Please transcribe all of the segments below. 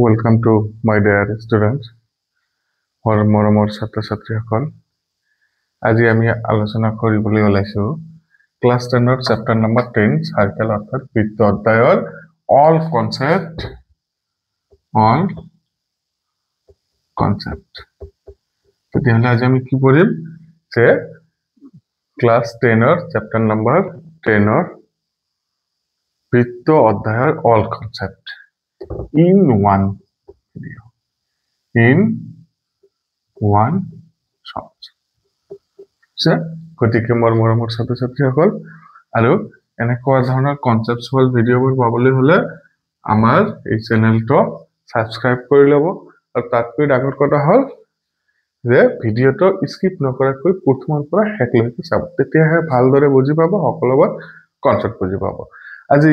Welcome to my dear students, মৰমৰ ছাত্ৰ ছাত্ৰীসকল। আজি আমি আলোচনা কৰিবলৈ ওলাইছো ক্লাছ 10 চেপ্টাৰ নম্বৰ 10 সাৰ্কেল অৰ্থাৎ বৃত্ত অধ্যায়ৰ অল কনসেপ্ট তেতিয়াহ'লে আজি আমি কি পঢ়িম যে ক্লাছ 10 চেপ্টাৰ নম্বৰ 10 বৃত্ত অধ্যায়ৰ all concept in one video, in one shot. গতিকে মৰমৰ ছাত্ৰ ছাত্ৰীসকল আৰু এনেকুৱা ধৰণৰ কনসেপচুৱেল ভিডিঅ'বোৰ পাবলৈ হলে আমাৰ এই চেনেলটো সাবস্ক্ৰাইব কৰি ল'ব আৰু তাতকৈ ডাঙৰ কথা হ'ল যে ভিডিঅ'টো স্কিপ নকৰাকৈ প্ৰথমৰ পৰা শেষলৈকে চাব, তেতিয়াহে ভালদৰে বুজি পাব, সকলোবোৰ কনসেপ্ট বুজি পাব। আজি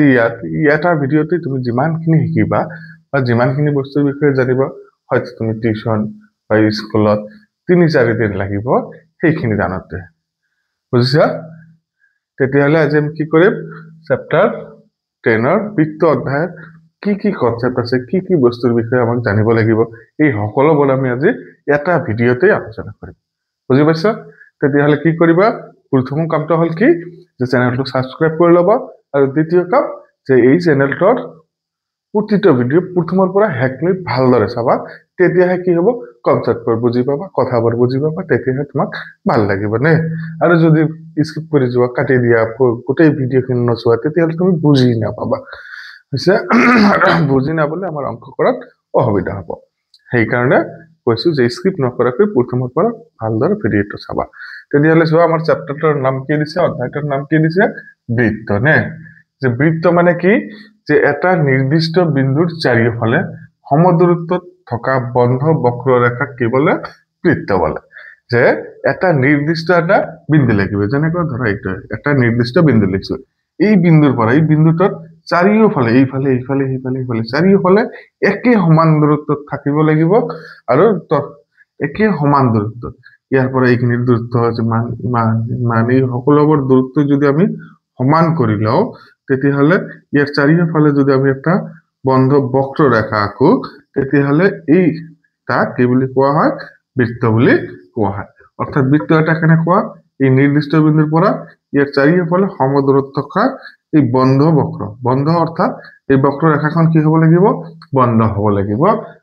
এটা ভিডিঅ'তে তুমি যিমানখিনি শিকিবা বা যিমানখিনি বস্তুৰ বিষয়ে জানিবা, হয়তো তুমি টিউশন বা স্কুলত 3-4 দিন লাগিব সেইখিনি জানোতে, বুজিছা? তেতিয়াহ'লে আজি আমি কি কৰিম, চেপ্টাৰ 10 বৃত্ত অধ্যায়ৰ কি কনসেপ্ট আছে, কি বস্তুৰ বিষয়ে আমাক জানিব লাগিব, এই সকলোবোৰ আমি আজি এটা ভিডিঅ'তে আলোচনা কৰিম। বুজি পাইছা? তেতিয়াহ'লে কি কৰিবা, প্ৰথম কামটো হ'ল কি যে চেনেলটো সাবস্ক্ৰাইব কৰি ল'বা আৰু দ্বিতীয় কাম যে এই চেনেলটোৰ প্ৰতিটো ভিডিঅ' প্ৰথমৰ পৰা শেষলৈ ভালদৰে চাবা, তেতিয়াহে কি হ'ব কনসেপ্টবোৰ বুজি পাবা, কথাবোৰ বুজি পাবা, তেতিয়াহে তোমাক ভাল লাগিব নে। আৰু যদি স্কিপ কৰি যোৱা, কাটি দিয়া, গোটেই ভিডিঅ'খিনি নচোৱা, তেতিয়াহ'লে তুমি বুজি নাপাবা। হৈছে বুজি নাপালে আমাৰ অংক কৰাত অসুবিধা হ'ব। সেইকাৰণে কৈছো যে স্কিপ নকৰাকৈ প্ৰথমৰ পৰা ভালদৰে ভিডিঅ'টো চাবা। তেতিয়াহ'লে চোৱা, আমাৰ চেপ্টাৰটোৰ নাম কি দিছে, অধ্যায়টোৰ নাম কি দিছে, বৃত্ত নে। যে বৃত্ত মানে কি, যে এটা নিৰ্দিষ্ট বিন্দুৰ চাৰিওফালে সমদূৰত্বত থকা বন্ধ বক্ৰৰেখাক কি বলে, বৃত্ত বলে। যে এটা নিৰ্দিষ্ট এটা বিন্দু লাগিব, যেনেকৈ ধৰা এইটো এটা নিৰ্দিষ্ট বিন্দু লিখছো, এই বিন্দুৰ পৰা এই বিন্দুটোত চাৰিওফালে এইফালে এইফালে এইফালে এইফালে চাৰিওফালে একে সমান দূৰত্বত থাকিব লাগিব আৰু একে সমান দূৰত্বত, ইয়াৰ পৰা এইখিনিৰ দূৰত্ব ইমান এই সকলোবোৰ দূৰত্ব যদি আমি সমান কৰি লওঁ, তেতিয়াহ'লে ইয়াৰ চাৰিওফালে যদি আমি একটা বন্ধ বক্ৰৰেখা আঁকো, তেতিয়াহ'লে এই তাক কি বুলি কোৱা হয়, বৃত্ত বুলি কোৱা হয়। অৰ্থাৎ বৃত্ত এটা কেনেকুৱা, এই নিৰ্দিষ্ট বিন্দুৰ পৰা ইয়াৰ চাৰিওফালে সমদূৰত্বত থকা এই বন্ধ অৰ্থাৎ এই বক্ৰৰেখাখন কি হ'ব লাগিব, বন্ধ হ'ব লাগিব,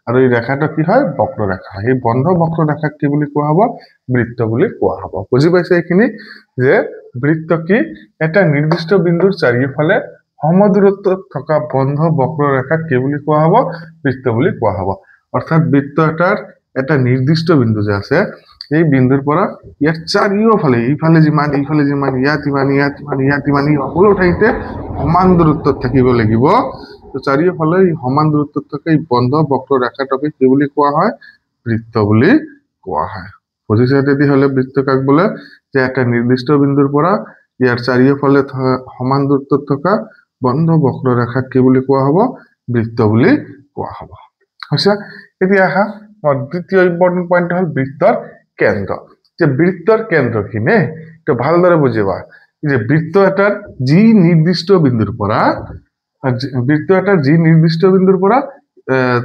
আৰু এই ৰেখাটো কি হয়, বক্ৰৰেখা। এই বন্ধ বক্ৰৰেখাক কি বুলি কোৱা হ'ব, বৃত্ত বুলি কোৱা হ'ব। বুজি পাইছে এইখিনি যে বৃত্ত কি, এটা নিৰ্দিষ্ট বিন্দুৰ চাৰিওফালে সমদূৰত্বত থকা বন্ধ বক্ৰৰেখাক কি বুলি কোৱা হ'ব, বৃত্ত বুলি কোৱা হ'ব। অৰ্থাৎ বৃত্ত এটাৰ এটা নিৰ্দিষ্ট বিন্দু যে আছে, এই বিন্দুৰ পৰা ইয়াৰ চাৰিওফালে এইফালে যিমান এইফালে যিমান ইয়াত ইমান সকলো ঠাইতে সমান দূৰত্বত থাকিব লাগিব। চাৰিওফালে সমান দূৰত্বত থকা এই বন্ধ বক্ৰৰেখাটোকে কি বুলি কোৱা হয়, বৃত্ত বুলি কোৱা হয়। বুজিছে? তেতিয়াহ'লে বৃত্ত কাক বোলে, যে এটা নিৰ্দিষ্ট বিন্দুৰ পৰা ইয়াৰ চাৰিওফালে সমান দূৰত্বত থকা বন্ধ বক্ৰৰেখাক কি বুলি কোৱা হ'ব, বৃত্ত বুলি কোৱা হ'ব। হৈছে? এতিয়া আহা দ্বিতীয় ইম্পৰ্টেন্ট পইণ্ট হ'ল বৃত্তৰ কেন্দ্ৰ। যে বৃত্তৰ কেন্দ্ৰ কি নে, তো ভালদৰে বুজিবা যে বৃত্ত এটাৰ যি নিৰ্দিষ্ট বিন্দুৰ পৰা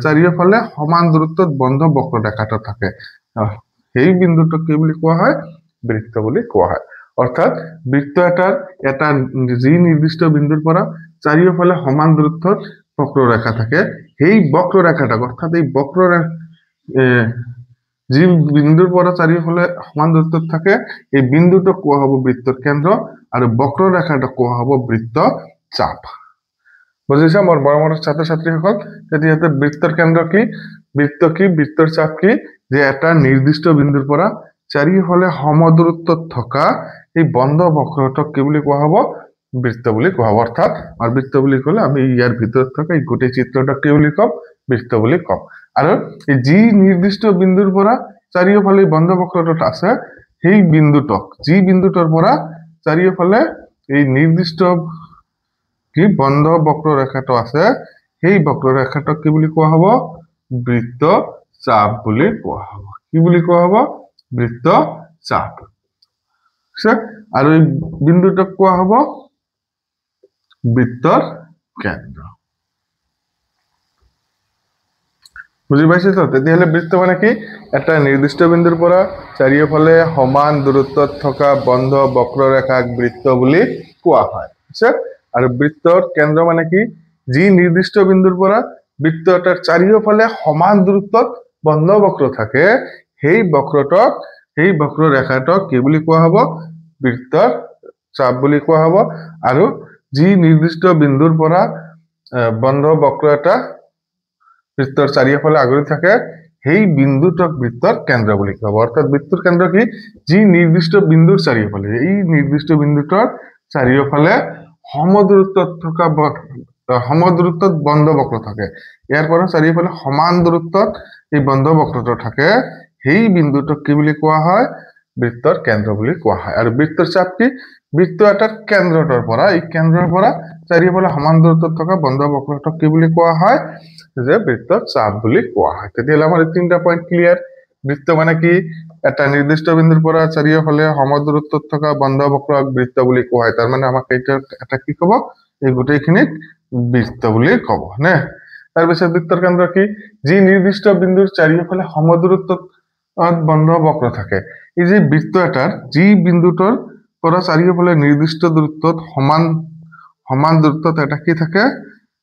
চাৰিওফালে সমান দূৰত্বত বন্ধ বক্ৰৰেখাটো থাকে, সেই বিন্দুটোক কি বুলি কোৱা হয়, বৃত্ত বুলি কোৱা হয়। অৰ্থাৎ বৃত্ত এটাৰ এটা যি নিৰ্দিষ্ট বিন্দুৰ পৰা চাৰিওফালে সমান দূৰত্বত বক্ৰৰেখা থাকে, সেই বক্ৰৰেখাটাক অৰ্থাৎ এই যি বিন্দুৰ পৰা চাৰিওফালে সমান দূৰত্বত থাকে, এই বিন্দুটোক কোৱা হ'ব বৃত্তৰ কেন্দ্ৰ, আৰু বক্ৰৰেখাটোক কোৱা হ'ব বৃত্ত চাপ। বুজিছা মোৰ মৰমৰ ছাত্ৰ ছাত্ৰীসকল? তেতিয়াহ'লে বৃত্তৰ কেন্দ্ৰ কি, বৃত্তৰ চাপ কি, যে এটা নিৰ্দিষ্ট বিন্দুৰ পৰা চাৰিওফালে সমদূৰত্বত থকা এই বন্ধ বক্ৰটোক কি বুলি কোৱা হ'ব, বৃত্ত বুলি কোৱা হ'ব। অৰ্থাৎ আৰু বৃত্ত বুলি ক'লে আমি ইয়াৰ ভিতৰত থকা এই গোটেই চিত্ৰটোক কি বুলি ক'ম, বৃত্ত বুলি ক'ম। আৰু এই যি নিৰ্দিষ্ট বিন্দুৰ পৰা চাৰিওফালে বন্ধ বক্ৰটোত আছে, সেই বিন্দুটোক, যি বিন্দুটোৰ পৰা চাৰিওফালে এই নিৰ্দিষ্ট কি বন্ধ বক্ৰৰেখাটো আছে, সেই বক্ৰৰেখাটোক কি বুলি কোৱা হ'ব, বৃত্ত চাপ বুলি কোৱা হ'ব। কি বুলি কোৱা হ'ব, বৃত্ত চাপ। আৰু এই বিন্দুটোক কোৱা হ'ব বৃত্তৰ কেন্দ্ৰ। বুজি পাইছে তো? তেতিয়াহ'লে বৃত্ত মানে কি? এটা নিৰ্দিষ্ট বিন্দুৰ পৰা চাৰিওফালে সমান দূৰত্বত থকা বন্ধ বক্ৰৰেখাক বৃত্ত বুলি কোৱা হয়। বুজিছে? আৰু বৃত্তৰ কেন্দ্ৰ মানে কি? যি নিৰ্দিষ্ট বিন্দুৰ পৰা বৃত্ত এটাৰ চাৰিওফালে সমান দূৰত্বত বন্ধ বক্ৰ থাকে, সেই বক্ৰৰেখাটোক কি বুলি কোৱা হ'ব? বৃত্তৰ চাপ বুলি কোৱা হ'ব। আৰু যি নিৰ্দিষ্ট বিন্দুৰ পৰা বন্ধ বক্ৰ এটা বৃত্তৰ চাৰিওফালে আগুৰি থাকে, সেই বিন্দুটোক বৃত্তৰ কেন্দ্ৰ বুলি কোৱা হ'ব। অৰ্থাৎ বৃত্তৰ কেন্দ্ৰ কি? যি নিৰ্দিষ্ট বিন্দুৰ চাৰিওফালে, এই নিৰ্দিষ্ট বিন্দুটোৰ চাৰিওফালে সমদূৰত্বত থকা সমদূৰত্বত বন্ধ বক্ৰ থাকে। ইয়াৰ পৰা চাৰিওফালে সমান দূৰত্বত এই বন্ধ বক্ৰটো থাকে, সেই বিন্দুটোক কি বুলি কোৱা হয়? বৃত্তৰ কেন্দ্ৰ বুলি কোৱা হয়। আৰু বৃত্তৰ চাপ কি? বৃত্ত এটাৰ কেন্দ্ৰটোৰ পৰা, এই কেন্দ্ৰৰ পৰা চাৰিওফালে সমান দূৰত্বত থকা বন্ধ বক্ৰটোক কি বুলি কোৱা হয়? যে বৃত্তৰ চাপ বুলি কোৱা হয়। তেতিয়াহ'লে আমাৰ তিনিটা পইণ্ট ক্লিয়াৰ। বৃত্ত মানে কি? এটা নিৰ্দিষ্ট বিন্দুৰ পৰা চাৰিওফালে সমদূৰত্বত থকা বন্ধ বক্ৰক বৃত্ত বুলি কোৱা হয়। তাৰ মানে আমাক এটা কি ক'ব? এই গোটেইখিনিক বৃত্ত বুলি ক'ব নে? তাৰপিছত বৃত্তৰ কেন্দ্ৰ কি? যি নিৰ্দিষ্ট বিন্দুৰ চাৰিওফালে সমদূৰত্বত বন্ধ বক্ৰ থাকে। এই যে বৃত্ত এটাৰ যি বিন্দুটোৰ পৰা চাৰিওফালে নিৰ্দিষ্ট দূৰত্বত সমান দূৰত্বত এটা কি থাকে?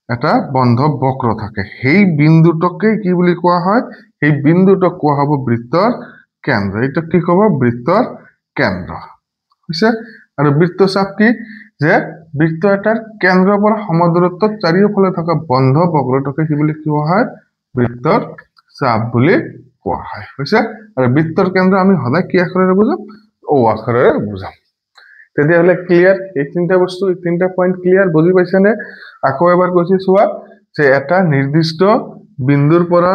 এটা বন্ধ বক্ৰ থাকে। সেই বিন্দুটোকে কি বুলি কোৱা হয়? সেই বিন্দুটোক কোৱা হ'ব বৃত্তৰ কেন্দ্ৰ। এইটো কি ক'ব? বৃত্তৰ কেন্দ্ৰ। হৈছে? আৰু বৃত্ত চাপ কি? যে বৃত্ত এটাৰ কেন্দ্ৰৰ পৰা সমদূৰত্বত চাৰিওফালে থকা বন্ধ বক্ৰটোকে কি বুলি কোৱা হয়? বৃত্তৰ চাপ বুলি কোৱা হয়। হৈছে? আৰু বৃত্তৰ কেন্দ্ৰ আমি সদায় কি আখৰেৰে বুজাম? ও আখৰেৰে বুজাম। তেতিয়াহ'লে ক্লিয়াৰ? এই তিনিটা বস্তু, এই তিনিটা পইণ্ট ক্লিয়াৰ? বুজি পাইছেনে? আকৌ এবাৰ কৈছো চোৱা, যে এটা নিৰ্দিষ্ট বিন্দুৰ পৰা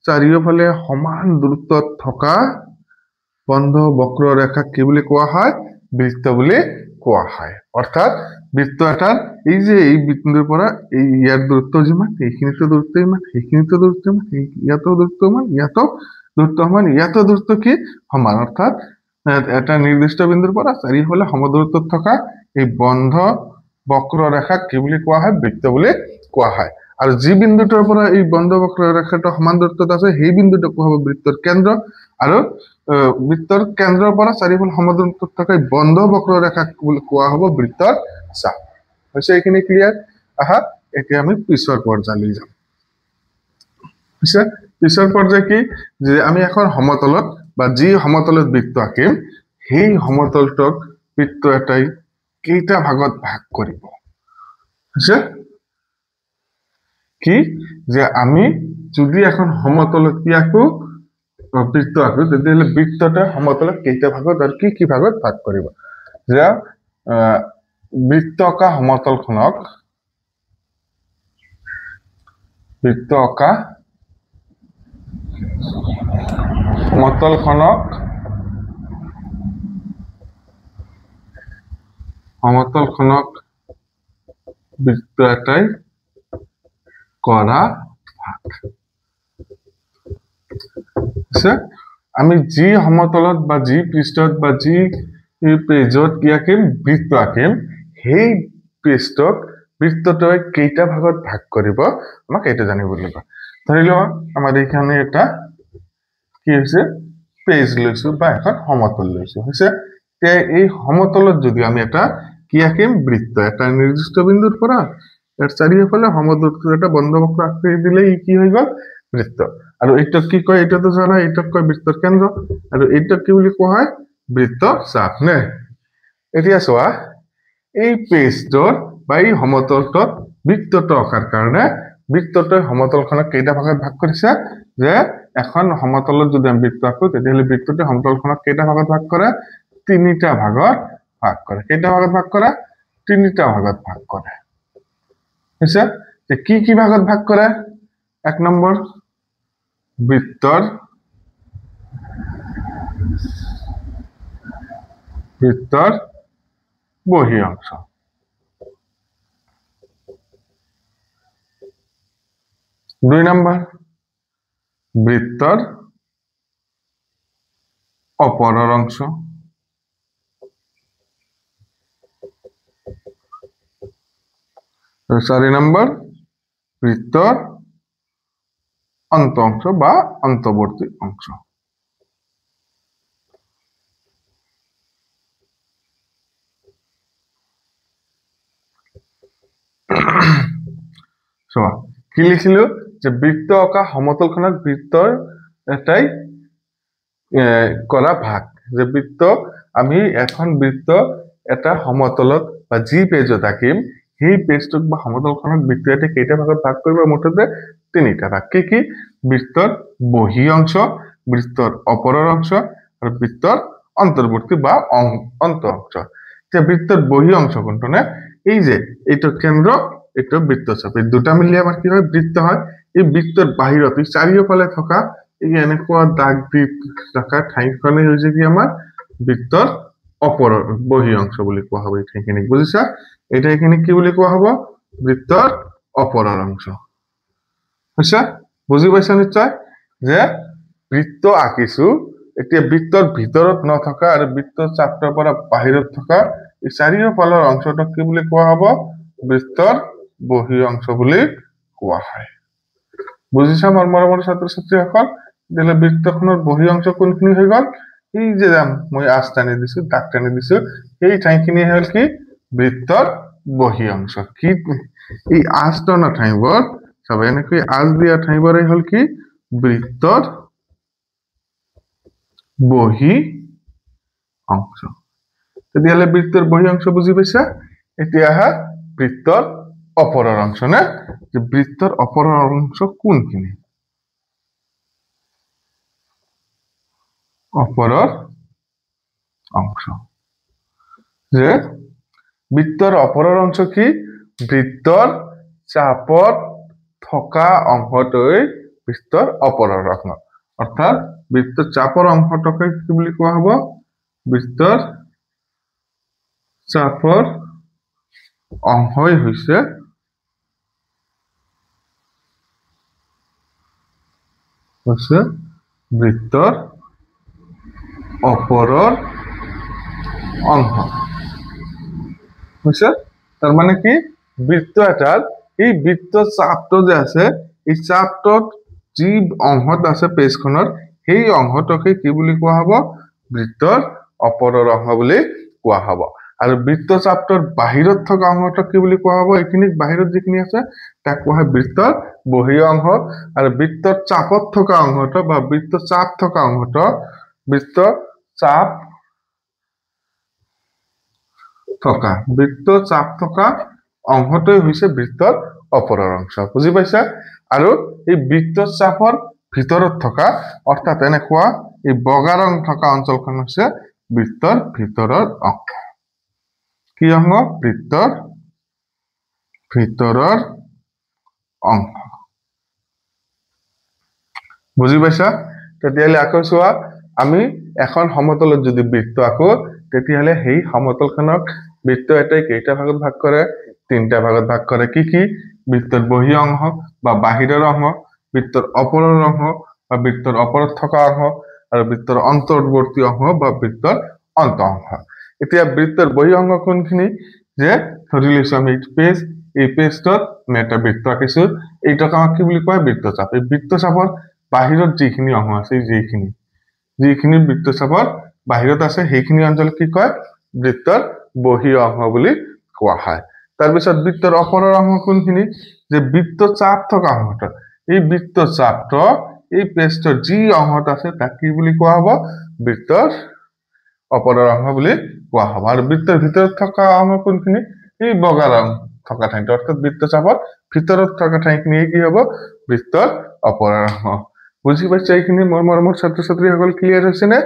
চাৰিওফালে সমান দূৰত্বত থকা বন্ধ বক্ৰৰেখাক কি বুলি কোৱা হয়? বৃত্ত বুলি কোৱা হয়। অৰ্থাৎ বৃত্ত এটাৰ এই যে এই বিন্দুৰ পৰা এই ইয়াৰ দূৰত্ব যিমান, এইখিনিতো দূৰত্ব ইমান, সেইখিনিতো দূৰত্ব ইমান, ইয়াতো দূৰত্ব ইমান, ইয়াতো দূৰত্ব সমান, ইয়াতো দূৰত্ব কি? সমান। অৰ্থাৎ এটা নিৰ্দিষ্ট বিন্দুৰ পৰা চাৰিওফালে সমদূৰত্বত থকা এই বন্ধ বক্ৰৰেখাক কি বুলি কোৱা হয়? বৃত্ত বুলি কোৱা হয়। আৰু যি বিন্দুটোৰ পৰা এই বন্ধ বক্ৰৰেখাটো সমান দূৰত্বত আছে, সেই বিন্দুটোক কোৱা হ'ব বৃত্তৰ কেন্দ্ৰ। আৰু বৃত্তৰ কেন্দ্ৰৰ পৰা চাৰিওফালে সমদূৰত্বত থকা বন্ধ বক্ৰৰেখাক কোৱা হ'ব বৃত্তৰ চাপ। হৈছে এইখিনি ক্লিয়াৰ? আহা এতিয়া আমি পিছৰ পৰ্যায়লৈ যাম। হৈছে? পিছৰ পৰ্যায় কি? যে আমি এখন সমতলত বা যি সমতলত বৃত্ত আঁকিম, সেই সমতলটোক বৃত্ত এটাই কেইটা ভাগত ভাগ কৰিব? হৈছে? কি? যে আমি যদি এখন সমতলত কি আঁকো? বৃত্ত আঁকো, তেতিয়াহ'লে বৃত্তটা সমতলত কেইটা ভাগত আৰু কি কি ভাগত ভাগ কৰিব? যে বৃত্ত অঁকা সমতলখনক বৃত্ত এটাই কৰা ভাগ। আমি যি সমতলত বা যি পৃষ্ঠত বা যি পেজত কি আঁকিম? বৃত্ত আঁকিম, সেই পৃষ্ঠক বৃত্তটোৱে কেইটা ভাগত ভাগ কৰিব? আমাক এইটো জানিব লাগিব। ধৰি লোৱা আমাৰ এইখানে এটা কি হৈছে? পেজ লৈছো বা এখন সমতল লৈছো। হৈছে? এই সমতলত যদি আমি এটা কি আঁকিম? বৃত্ত। এটা নিৰ্দিষ্ট বিন্দুৰ পৰা এৰ চাৰিওফালে সমদূৰত্বত এটা বন্ধ বক্ৰ আঁকি দিলেই কি হৈ গ'ল? বৃত্ত। আৰু এইটোক কি কয়? এইটো তো জানা, এইটোক কয় বৃত্তৰ কেন্দ্ৰ। আৰু এইটোক কি বুলি কোৱা হয়? বৃত্ত চাপ নে? এতিয়া চোৱা, এই পেজটোৰ বা এই সমতলটোত বৃত্তটো অঁকাৰ কাৰণে বৃত্তটোৱে সমতলখনক কেইটা ভাগত ভাগ কৰিছে? যে এখন সমতলত যদি আমি বৃত্ত আঁকো, তেতিয়াহ'লে বৃত্তটোৱে সমতলখনক কেইটা ভাগত ভাগ কৰে? তিনিটা ভাগত ভাগ কৰে। কেইটা ভাগত ভাগ কৰে? তিনিটা ভাগত ভাগ কৰে। হৈছে? কি কি ভাগত ভাগ কৰে? এক নম্বৰ, বৃত্তৰ বহি অংশ। দুই নম্বৰ, বৃত্তৰ অপৰেৰ অংশ। চাৰি নম্বৰ, বৃত্তৰ অন্ত অংশ বা অন্তৰ্বৰ্তী অংশ। কি লিখিলো যে বৃত্ত আঁকা সমতলখনক বৃত্তৰ এটাই কৰা ভাগ। যে বৃত্ত আমি এখন বৃত্ত এটা সমতলত বা যি পেজত আঁকিম সেই পেজটোক বা সমতলখনক বৃত্ত এটা কেইটা ভাগত ভাগ কৰিব? মুঠতে তিনিটা ভাগ। কি বৃত্তৰ বহি অংশ, বৃত্তৰ অপৰৰ অংশ আৰু বৃত্তৰ অন্তৰ্বৰ্তী বা অন্ত অংশ। এতিয়া বৃত্তৰ বহি অংশ কোনটো নে? এই যে এইটো কেন্দ্ৰ, এইটো বৃত্তচাপ, এই দুটা মিলি আমাৰ কি হয়? বৃত্ত হয়। এই বৃত্তৰ বাহিৰত চাৰিওফালে থকা এই এনেকুৱা দাগ দি থকা ঠাইখনে হৈছে কি আমাৰ বৃত্তৰ অপৰৰ বহি অংশ বুলি কোৱা হ'ব। এই ঠাইখিনিক বুজিছা? এই ঠাইখিনিক কি বুলি কোৱা হ'ব? বৃত্তৰ অপৰৰ অংশ। হৈছে? বুজি পাইছা নিশ্চয়? যে বৃত্ত আঁকিছো, এতিয়া বৃত্তৰ ভিতৰত নথকা আৰু বৃত্তৰ চাপটোৰ পৰা বাহিৰত থকা এই চাৰিওফালৰ অংশটোক কি বুলি কোৱা হ'ব? বৃত্তৰ বহি অংশ বুলি কোৱা হয়। বুজিছা মোৰ মৰমৰ ছাত্ৰ ছাত্ৰীসকল? তেতিয়াহ'লে বৃত্তখনৰ বহি অংশ কোনখিনি হৈ গ'ল? এই যে মই আঁচ টানি দিছো, দাগ টানি দিছো, সেই ঠাইখিনি হ'ল কি? বৃত্তৰ বহি অংশ। কি এই আঁচ টনা ঠাইবোৰ চাব, এনেকৈ আঁচ দিয়া ঠাইবোৰে হ'ল কি? বৃত্তৰ বহি অংশ। তেতিয়াহ'লে বৃত্তৰ বহি অংশ বুজি পাইছা? এতিয়া আহা বৃত্তৰ অপৰৰ অংশ নে? যে বৃত্তৰ অপৰৰ অংশ কোনখিনি? অপৰৰ অংশ। যে বৃত্তৰ অপৰৰ অংশ কি? বৃত্তৰ চাপত থকা অংশটোই বৃত্তৰ অপৰৰ অংশ। অৰ্থাৎ বৃত্তৰ চাপৰ অংশটোকে কি বুলি কোৱা হ'ব? বৃত্তৰ চাপৰ অংশই হৈছে বৃত্তৰ অপৰৰ অংশ। হৈছে? তাৰ মানে কি? বৃত্ত এটাৰ এই বৃত্ত চাপটো যে আছে, এই চাপটোত যি অংশত আছে পেজখনৰ, সেই অংশটোকে কি বুলি কোৱা হ'ব? বৃত্তৰ অপৰৰ অংশ বুলি কোৱা হ'ব। আৰু বৃত্ত চাপটোৰ বাহিৰত থকা অংশটোক কি বুলি কোৱা হ'ব? এইখিনি বাহিৰত যিখিনি আছে তাক কোৱা হয় বৃত্তৰ বহি অংশ। আৰু বৃত্তৰ চাপত থকা অংশটো বা বৃত্ত চাপ থকা অংশটো, বৃত্ত চাপ থকা অংশটোই হৈছে বৃত্তৰ অপৰৰ অংশ। বুজি পাইছা? আৰু এই বৃত্ত চাপৰ ভিতৰত থকা, অৰ্থাৎ এনেকুৱা এই বগা ৰং থকা অঞ্চলখন হৈছে বৃত্তৰ ভিতৰৰ অংশ। কি অংশ? বৃত্তৰ ভিতৰৰ অংশ। বুজি পাইছা? তেতিয়াহ'লে আকৌ চোৱা, আমি এখন সমতলত যদি বৃত্ত আঁকো, তেতিয়াহ'লে সেই সমতলখনক বৃত্ত এটাই কেইটা ভাগত ভাগ কৰে? তিনিটা ভাগত ভাগ কৰে। কি? বৃত্তৰ বহি অংশ বা বাহিৰৰ অংশ, বৃত্তৰ অপৰৰ অংশ বা বৃত্তৰ অপৰত থকা অংশ, আৰু বৃত্তৰ অন্তৰ্বৰ্তী অংশ বা বৃত্তৰ অন্ত অংশ। এতিয়া বৃত্তৰ বহি অংশ কোনখিনি? যে ধৰি লৈছো আমি পেজ, এই পেজটোত আমি এটা বৃত্ত আঁকিছো, এইটোক আমাক কি বুলি কয়? বৃত্তচাপ। এই বৃত্তচাপৰ বাহিৰত যিখিনি অংশ আছে, যিখিনি বৃত্তচাপৰ বাহিৰত আছে, সেইখিনি অঞ্চল কি কয়? বৃত্তৰ বহি অংশ বুলি কোৱা হয়। তাৰপিছত বৃত্তৰ অপৰৰ অংশ কোনখিনি? যে বৃত্ত চাপ থকা অংশটো, এই বৃত্ত চাপটো এই পেজটোৰ যি অংশত আছে তাক কি বুলি কোৱা হ'ব? বৃত্তৰ অপৰৰ অংশ বুলি কোৱা হ'ব। আৰু বৃত্তৰ ভিতৰত থকা অংশ কোনখিনি? এই বগা ৰং থকা ঠাইটো, অৰ্থাৎ বৃত্ত চাপৰ ভিতৰত থকা ঠাইখিনি কি হ'ব? বৃত্তৰ অপৰৰ অংশ। বুজি পাইছা এইখিনি মোৰ মৰমৰ ছাত্ৰ ছাত্ৰীসকল? ক্লিয়াৰ হৈছে নে?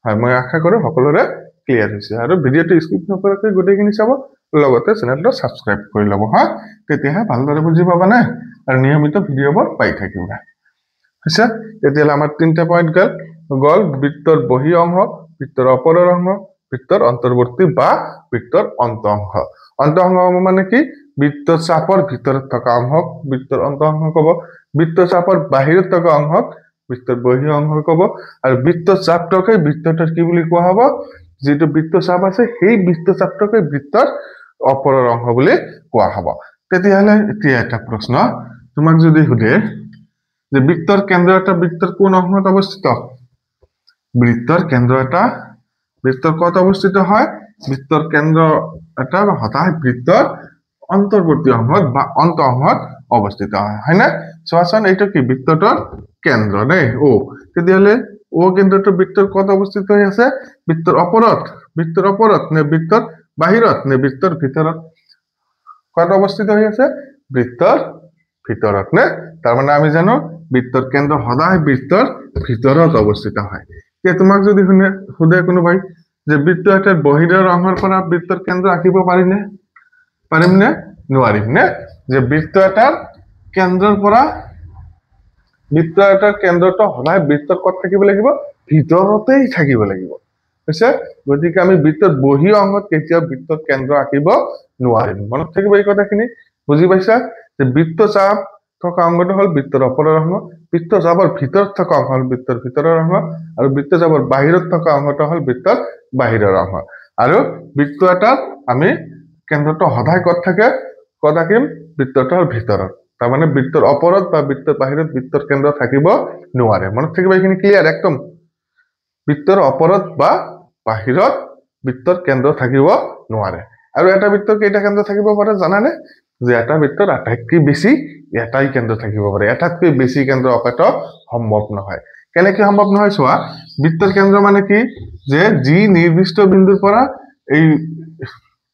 হয়, মই আশা কৰো সকলোৰে ক্লিয়াৰ হৈছে। আৰু ভিডিঅ'টো স্কিপ নকৰাকৈ গোটেইখিনি চাব, লগতে চেনেলটো ছাবস্ক্ৰাইব কৰি ল'ব হা। তেতিয়াহে ভালদৰে বুজি পাবা নে আৰু নিয়মিত ভিডিঅ'বোৰ পাই থাকিবা। হৈছে? তেতিয়াহ'লে আমাৰ 3টা পইণ্ট গ'ল। বৃত্তৰ বহি অংশ, বৃত্তৰ অপৰৰ অংশ, বৃত্তৰ অন্তৰ্বৰ্তী বা বৃত্তৰ অন্ত অংশ। অন্ত অংশ মানে কি? বৃত্ত চাপৰ ভিতৰত থকা অংশক বৃত্তৰ অন্ত অংশ ক'ব, বৃত্ত চাপৰ বাহিৰত থকা অংশক বৃত্তৰ বহি অংশ ক'ব, আৰু বৃত্ত চাপটোকে বৃত্তটোৰ কি বুলি কোৱা হ'ব? যিটো বৃত্ত চাপ আছে সেই বৃত্ত চাপটোকে বৃত্তৰ অপৰৰ অংশ বুলি কোৱা হ'ব। তেতিয়াহ'লে এতিয়া এটা প্ৰশ্ন তোমাক যদি সোধে যে বৃত্তৰ কেন্দ্ৰ এটা বৃত্তৰ কোন অংশত অৱস্থিত বৃত্তৰ কেন্দ্ৰ এটা বৃত্তৰ কত অৱস্থিত হয় বৃত্তৰ কেন্দ্ৰ এটা সদায় বৃত্তৰ অন্তৰ্বৰ্তী অংশত বা অন্ত অংশত অৱস্থিত হয় না চোৱাচোন এইটো কি বৃত্তটোৰ কেন্দ্ৰ দেই ও তেতিয়াহলে ও কেন্দ্ৰটো বৃত্তৰ কত অৱস্থিত হৈ আছে বৃত্তৰ ওপৰত নে বৃত্তৰ বাহিৰত নে বৃত্তৰ ভিতৰত কত অৱস্থিত হৈ আছে বৃত্তৰ ভিতৰত নে তাৰ মানে আমি জানো বৃত্তৰ কেন্দ্ৰ সদায় বৃত্তৰ ভিতৰত অৱস্থিত হয় এতিয়া তোমাক যদি শুধে কোনোবাই যে বৃত্ত এটাৰ বাহিৰৰ অংশৰ পৰা বৃত্তৰ কেন্দ্ৰ আঁকিব পাৰিম নে নোৱাৰিম নে যে বৃত্ত এটাৰ কেন্দ্ৰৰ পৰা বৃত্ত এটাৰ কেন্দ্ৰটো সদায় বৃত্তৰ কত থাকিব লাগিব ভিতৰতেই থাকিব লাগিব হৈছে গতিকে আমি বৃত্তৰ বহি অংশত কেতিয়াও বৃত্তৰ কেন্দ্ৰ আঁকিব নোৱাৰিম মনত থাকিব এই কথাখিনি বুজি পাইছা যে বৃত্তচাপ থকা অংশটো হল বৃত্তৰ ওপৰৰ অংশ বৃত্তচাপৰ ভিতৰত থকা অংশ হল বৃত্তৰ ভিতৰৰ অংশ আৰু বৃত্তচাপৰ বাহিৰত থকা অংশটো হল বৃত্তৰ বাহিৰৰ অংশ আৰু বৃত্ত এটাত আমি কেন্দ্ৰটো সদায় কত থাকে কত আঁকিম বৃত্তটোৰ ভিতৰত তাৰ মানে বৃত্তৰ ওপৰত বা বৃত্তৰ বাহিৰত বৃত্তৰ কেন্দ্ৰ থাকিব নোৱাৰে মনত থাকিব এইখিনি ক্লিয়াৰ একদম বৃত্তৰ ওপৰত বা বাহিৰত বৃত্তৰ কেন্দ্ৰ থাকিব নোৱাৰে আৰু এটা বৃত্তৰ কেইটা কেন্দ্ৰ থাকিব পাৰে জানানে যে এটা বৃত্তৰ আটাইতকৈ বেছি এটাই কেন্দ্ৰ থাকিব পাৰে এটাতকৈ বেছি কেন্দ্ৰ অকাটো সম্ভৱ নহয় কেনেকৈ সম্ভৱ নহয় চোৱা বৃত্তৰ কেন্দ্ৰ মানে কি যে যি নিৰ্দিষ্ট বিন্দুৰ পৰা এই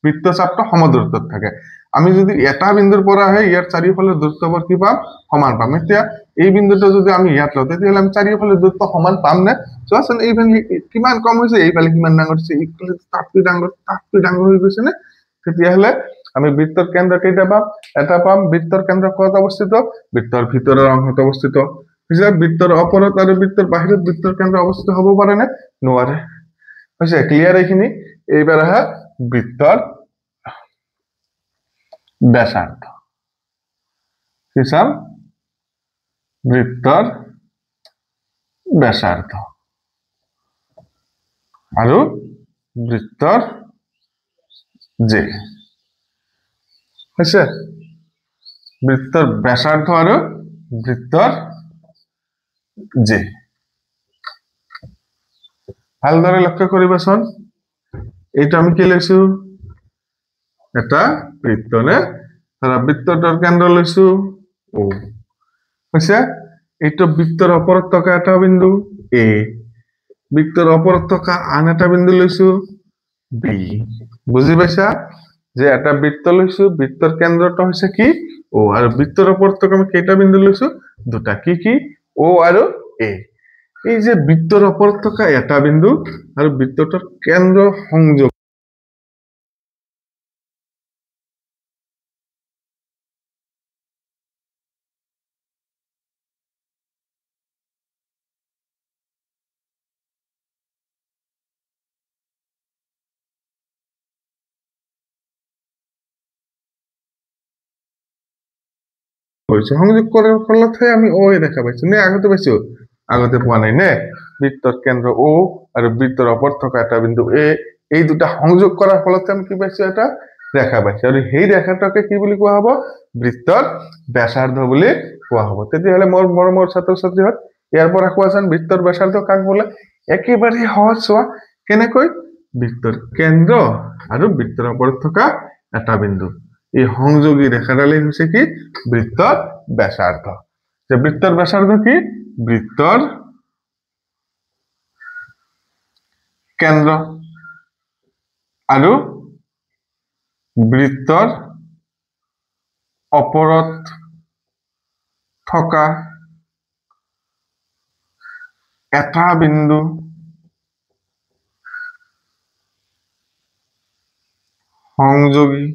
বৃত্তচাপটো সমদূৰত্বত থাকে আমি যদি এটা বিন্দুৰ পৰা আহে ইয়াৰ চাৰিওফালে দূৰত্বৰ কি পাম সমান পাম এতিয়া এই বিন্দুটো যদি আমি ইয়াত লওঁ তেতিয়াহলে আমি চাৰিওফালে দূৰত্ব সমান পাম নে চোৱাচোন এইফালে কিমান কম হৈছে এইফালে কিমান ডাঙৰ হৈছে ইফালে তাতকৈ ডাঙৰ হৈ গৈছে নে তেতিয়াহলে আমি বৃত্তৰ কেন্দ্ৰ কেইটা পাম এটা পাম বৃত্তৰ কেন্দ্ৰ কত অৱস্থিত বৃত্তৰ ভিতৰৰ অংশত অৱস্থিত হৈছে বৃত্তৰ ওপৰত আৰু বৃত্তৰ বাহিৰত বৃত্তৰ কেন্দ্ৰ অৱস্থিত হ'ব পাৰে নে নোৱাৰে হৈছে ক্লিয়াৰ এইখিনি এইবাৰ আহা বৃত্তৰ ব্যাসাৰ্ধ কি চাম বৃত্তৰ ব্যাসাৰ্ধ আৰু বৃত্তৰ যে হৈছে বৃত্তৰ ব্যাসাৰ্ধ আৰু বৃত্তৰ যে ভালদৰে লক্ষ্য কৰিবাচোন এইটো আমি কি লৈছো এটা বৃত্ত নে ধৰা বৃত্তটোৰ কেন্দ্ৰ লৈছো ও হৈছে এইটো বৃত্তৰ ওপৰত থকা এটা বিন্দু এ বৃত্তৰ ওপৰত থকা আন এটা বিন্দু লৈছো বি বুজি পাইছা যে এটা বৃত্ত লৈছো বৃত্তৰ কেন্দ্ৰটো হৈছে কি ও আৰু বৃত্তৰ ওপৰত থকা আমি কেইটা বিন্দু লৈছো দুটা কি ও আৰু এ এই যে বৃত্তৰ ওপৰত থকা এটা বিন্দু আৰু বৃত্তটোৰ কেন্দ্ৰ সংযোগ সংযোগ কৰাৰ ফলতহে আমি ও দেখা পাইছো নে আগতে পাইছো আগতে পোৱা নাই নে বৃত্তৰ কেন্দ্ৰ ও আৰু বৃত্তৰ ওপৰত থকা এটা বিন্দু এ এই দুটা সংযোগ কৰাৰ ফলত আমি কি পাইছো এটা ৰেখা পাইছো আৰু সেই ৰেখাটোকে কি বুলি কোৱা হ'ব বৃত্তৰ ব্যাসাৰ্ধ বুলি কোৱা হ'ব তেতিয়াহলে মোৰ ছাত্ৰ ছাত্ৰীহঁত ইয়াৰ পৰা কোৱাচোন বৃত্তৰ ব্যাসাৰ্ধ কাক বোলে একেবাৰে সহজ চোৱা কেনেকৈ বৃত্তৰ কেন্দ্ৰ আৰু বৃত্তৰ ওপৰত থকা এটা বিন্দু এই সংযোগী ৰেখাডালেই হচ্ছে কি বৃত্তৰ ব্যাসাৰ্ধ যে বৃত্তৰ ব্যাসাৰ্ধ কি বৃত্তৰ কেন্দ্ৰ আৰু বৃত্তৰ ওপৰত থকা এটা বিন্দু সংযোগী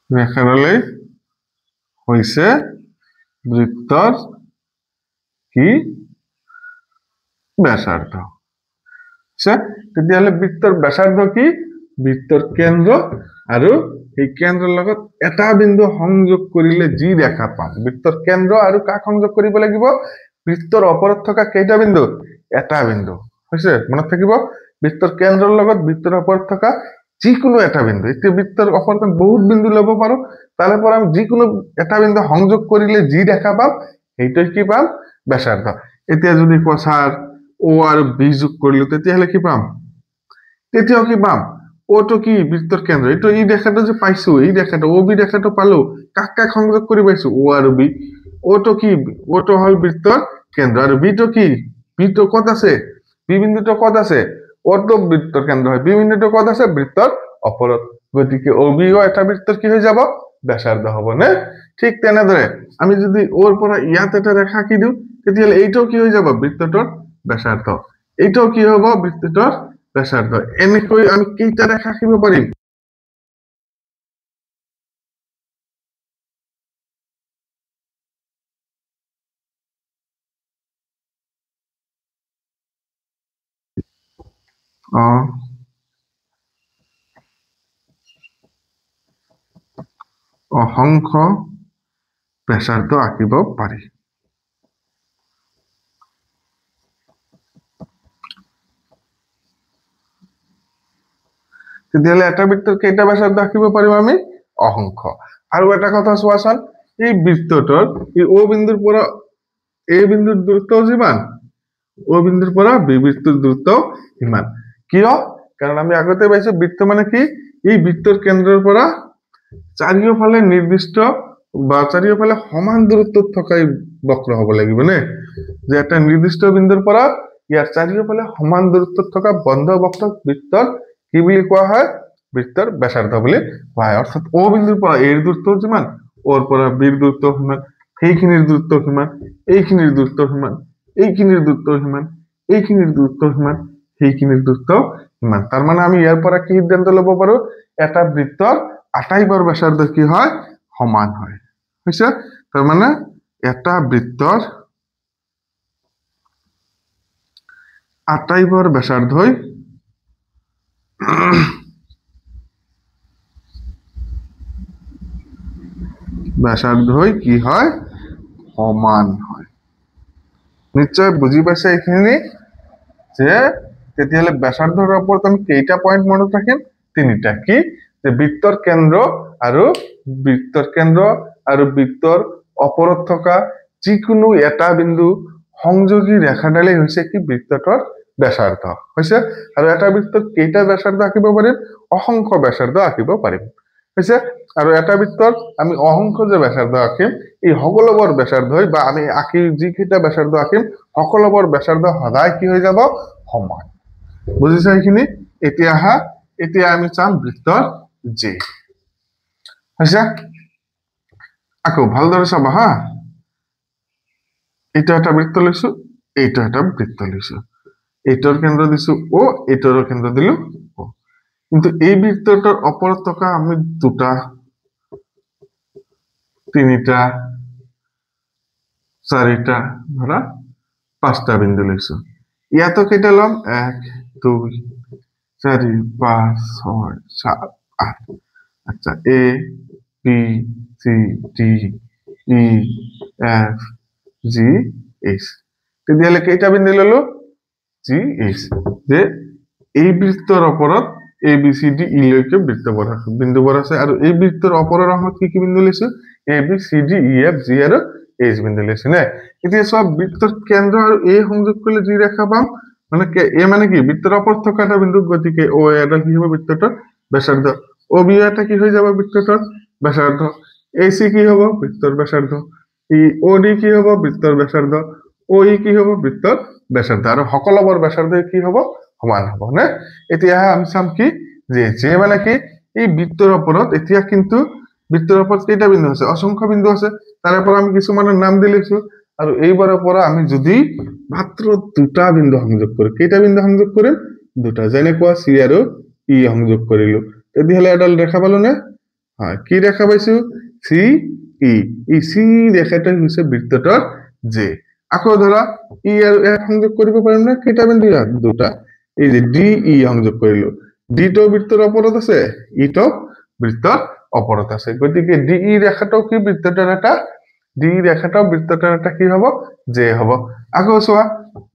ৰেখাডালেই হইছে বৃত্তৰ কি ব্যাসাৰ্ধ তেতিয়াহলে বৃত্তৰ ব্যাসাৰ্ধ কি বৃত্তৰ কেন্দ্ৰ আৰু এই কেন্দ্ৰৰ লগত এটা বিন্দু সংযোগ কৰিলে যি দেখা পাম বৃত্তৰ কেন্দ্ৰ আৰু কাক সংযোগ কৰিব লাগিব বৃত্তৰ ওপৰত থকা কেইটা বিন্দু এটা বিন্দু হৈছে মনত থাকিব বৃত্তৰ কেন্দ্ৰৰ লগত বৃত্তৰ ওপৰত থকা যিকোনো এটা বিন্দু এতিয়া বৃত্তৰ ওপৰত বহুত বিন্দু ল'ব পাৰো তাৰে পৰা আমি যিকোনো এটা বিন্দু সংযোগ কৰিলে যি দেখা পাম সেইটো কি পাম ব্যাসাৰ্ধ এতিয়া যদি কোৱা স্যাৰ ও আৰু বি যোগ কৰিলো তেতিয়াহলে কি পাম তেতিয়াও কি পাম ওটো কি বৃত্তৰ কেন্দ্ৰ এইটো এই ৰেখাটো যে পাইছো এই ৰেখাটো ও বি ৰেখাটো পালো কাক কাক সংযোগ কৰি পাইছো ও আৰু বি ওটো কি ওটো হল বৃত্তৰ কেন্দ্ৰ আৰু বিটো কি বিটো কত আছে বি বিন্দুটো কত আছে ওটো বৃত্তৰ কেন্দ্ৰ হয় বি বিন্দুটো কত আছে বৃত্তৰ ওপৰত গতিকে ও বিও এটা বৃত্তৰ কি হৈ যাব ব্যাসাৰ্ধ হ'ব নে ঠিক তেনেদৰে আমি যদি ওৰ পৰা ইয়াত এটা ৰেখা কি দিও তেতিয়াহলে এইটাও কি হৈ যাব বৃত্তটোৰ ব্যাসাৰ্ধ এইটাও কি হ'ব বৃত্তটোৰ ব্যাসাৰ্ধ এনেকৈ আমি কেইটা ৰেখা আঁকিব পাৰিম অসংখ্য ব্যাসাৰ্ধ আঁকিব পাৰি তেতিয়াহলে এটা বৃত্তৰ কেইটা ব্যাসাৰ্ধ আঁকিব পাৰিম আমি অসংখ্য আৰু এটা কথা চোৱাচোন এই বৃত্তটোৰ এই ও বিন্দুৰ পৰা এ বিন্দুৰ দূৰত্ব যিমান ও বিন্দুৰ পৰা বি বিন্দুৰ দূৰত্ব ইমান কিয় কাৰণ আমি আগতে পাইছো বৃত্ত মানে কি এই বৃত্তৰ কেন্দ্ৰৰ পৰা চাৰিওফালে নিৰ্দিষ্ট বা চাৰিওফালে সমান দূৰত্বত থকা বক্ৰ হ'ব লাগিব নে যে এটা নিৰ্দিষ্ট বিন্দুৰ পৰা ইয়াৰ চাৰিওফালে সমান দূৰত্বত থকা বন্ধ বক্ৰক বৃত্তৰ কি বুলি কোৱা হয় বৃত্তৰ ব্যাসাৰ্ধ বুলি কোৱা হয় অৰ্থাৎ ও বিন্দুৰ পৰা এৰ দূৰত্ব যিমান ওৰ পৰা বিৰ দূৰত্ব সমান সেইখিনিৰ দূৰত্ব সমান এইখিনিৰ দূৰত্ব সমান এইখিনিৰ দূৰত্ব সমান এইখিনিৰ দূৰত্ব সমান সেইখিনিৰ দূৰত্ব সমান তাৰ মানে আমি ইয়াৰ পৰা কি সিদ্ধান্ত ল'ব পাৰো এটা বৃত্তৰ আটাইবোৰ ব্যাসাৰ্ধ কি হয় সমান হয় হৈছে তাৰ মানে এটা বৃত্তৰ আটাইবোৰ ব্যাসাৰ্ধই ব্যাসার্ধই কি হয় সমান হয় নিশ্চয় বুঝি পাইছে এইখিনি যে তেতিয়াহলে ব্যাসাৰ্ধৰ ওপৰত আমি কেইটা পয়েন্ট মনত ৰাখিম তিনিটা কি যে বৃত্তৰ কেন্দ্ৰ আৰু বৃত্তৰ ওপৰত থকা যিকোনো এটা বিন্দু সংযোগী ৰেখাডালেই হৈছে কি বৃত্তটোৰ ব্যাসাৰ্ধ হৈছে আৰু এটা বৃত্তত কেইটা ব্যাসাৰ্ধ আঁকিব পাৰিম অসংখ্য ব্যাসাৰ্ধ আঁকিব পাৰিম হৈছে আৰু এটা বৃত্তত আমি অসংখ্য যে ব্যাসাৰ্ধ আঁকিম এই সকলোবোৰ ব্যাসাৰ্ধ বা আমি আঁকি যিকেইটা ব্যাসাৰ্ধ আঁকিম সকলোবোৰ ব্যাসাৰ্ধ সদায় কি হৈ যাব সমান বুজিছা এইখিনি এতিয়া আমি চাম বৃত্তৰ জে হৈছে আকৌ ভালদৰে চাবা হা এটা এটা বৃত্ত লৈছো এইটা এটা বৃত্ত লৈছো এইটাৰ কেন্দ্ৰ দিছো ও এইটাৰ কেন্দ্ৰ দিলো ও কিন্তু এই বৃত্তটোৰ ওপৰত থকা আমি দুটা তিনিটা চাৰিটা ধৰা পাঁচটা বিন্দু লৈছো ইয়াতো কেইটা লম 1 2 4 5 6 7 8 আচ্ছা A B C D E F G H তেতিয়াহলে কেইটা বিন্দু ললো জি এইচ যে এই বৃত্তৰ ওপৰত এ বি সি ডি ই লৈকে বিন্দুবোৰ আছে আৰু এই বৃত্তৰ ওপৰৰ অংশত কি কি বিন্দু লৈছো এ B C D E F G আৰু এইচ বিন্দু লৈছো নে এতিয়া সব বৃত্তৰ কেন্দ্ৰ আৰু এ সংযোগ কৰিলে যি ৰেখা পাম মানে এ মানে কি বৃত্তৰ ওপৰত থকা এটা বিন্দু গতিকে ও এটা কি হ'ব বৃত্তটোৰ ব্যাসাৰ্ধ ও বি এটা কি হৈ যাব বৃত্তটোৰ ব্যাসাৰ্ধ এসি কি হ'ব বৃত্তৰ ব্যাসাৰ্ধ ই ও ডি কি হ'ব বৃত্তৰ ব্যাসাৰ্ধ ও ই কি হ'ব বৃত্তৰ ব্যাসাৰ্ধ আৰু সকলোবোৰ ব্যাসাৰ্ধ কি হ'ব সমান হ'ব নে এতিয়া আমি চাম কি যে মানে কি এই বৃত্তৰ ওপৰত এতিয়া কিন্তু বৃত্তৰ ওপৰত কেইটা বিন্দু আছে অসংখ্য বিন্দু আছে তাৰে পৰা আমি কিছুমানৰ নাম দি লৈছো আৰু এইবাৰৰ পৰা আমি যদি মাত্ৰ দুটা বিন্দু সংযোগ কৰো কেইটা বিন্দু সংযোগ কৰিম দুটা যেনেকুৱা সি আৰু ই সংযোগ কৰিলো তেতিয়াহলে এডাল ৰেখা পালো নে হয় কি ৰেখা পাইছো সি ই এই সি ৰেখাটো হৈছে বৃত্তটোৰ জে আকৌ ধৰা ই আৰু এফ সংযোগ কৰিব পাৰিম না কেইটা বিন্দু দুটা এই যে ডি ই সংযোগ কৰিলো ডি তো বৃত্তৰ ওপৰত আছে ই তো বৃত্তৰ ওপৰত আছে গতিকে ডি ই ৰেখাটো কি বৃত্তটোৰ এটা ডি ৰেখাটো বৃত্তটোৰ এটা কি হ'ব জে হ'ব আকৌ চোৱা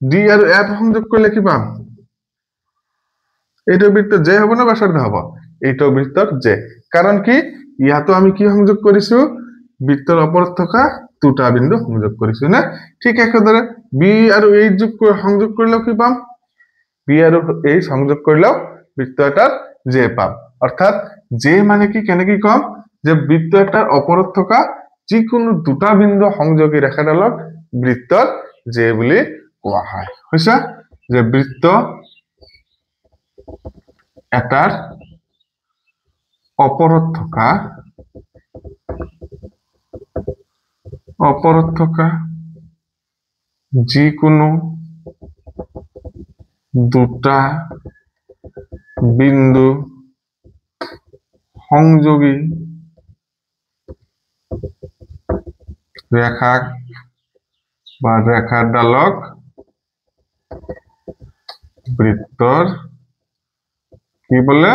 ডি আৰু এফ সংযোগ কৰিলে কি পাম এইটো বৃত্ত জে হব না ব্যাসাৰ্ধ হব এইটো বৃত্তৰ জে কাৰণ কি ইয়াতো আমি কি সংযোগ কৰিছো বৃত্তৰ ওপৰত থকা দুটা বিন্দু সংযোগ কৰিছো না ঠিক একেদৰে বি আৰু এই সংযোগ কৰিলেও কি পাম বি আৰু এই সংযোগ কৰিলেও বৃত্ত এটাৰ জে পাম অৰ্থাৎ জে মানে কি কেনেকৈ কম যে বৃত্ত এটাৰ ওপৰত থকা যিকোনো দুটা বিন্দু সংযোগী ৰেখাডালক বৃত্তৰ জে বুলি কোৱা হয় হৈছে যে বৃত্ত এটাৰ ওপৰত থকা যিকোনো দুটা বিন্দু সংযোগী ৰেখাক বা ৰেখাডালক বৃত্তৰ কি বলে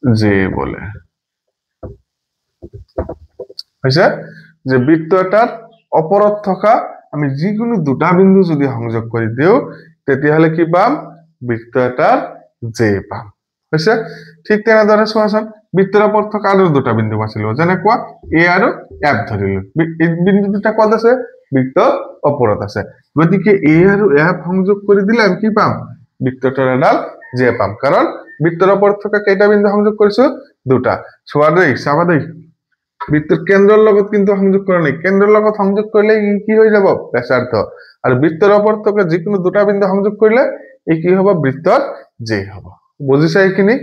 জে বলে হৈছে যে বৃত্ত এটাৰ ওপৰত থকা আমি যিকোনো দুটা বিন্দু যদি সংযোগ কৰি দিও তেতিয়াহলে কি পাম বৃত্ত এটাৰ জে পাম হৈছে ঠিক তেনেদৰে চোৱাচোন বৃত্তৰ ওপৰত থকা আৰু দুটা বিন্দু আছিল যেনেকুৱা এ আৰু এফ ধৰিলো এই বিন্দু দুটা কত আছে বৃত্তৰ ওপৰত আছে গতিকে এ আৰু এফ সংযোগ কৰি দিলে আমি কি পাম বৃত্তটাৰ এডাল জে পাম কাৰণ বৃত্তৰ ওপৰত থকা কেইটা বিন্দু সংযোগ কৰিছো দুটা চাবা দেই বৃত্তৰ কেন্দ্ৰৰ লগত কিন্তু সংযোগ কৰা নাই কেন্দ্ৰৰ লগত সংযোগ কৰিলে কি হৈ যাব ব্যাসাৰ্ধ আৰু বৃত্তৰ ওপৰত থকা যিকোনো দুটা বিন্দু সংযোগ কৰিলে এই কি হ'ব বৃত্তৰ জে হ'ব বুজিছা এইখিনি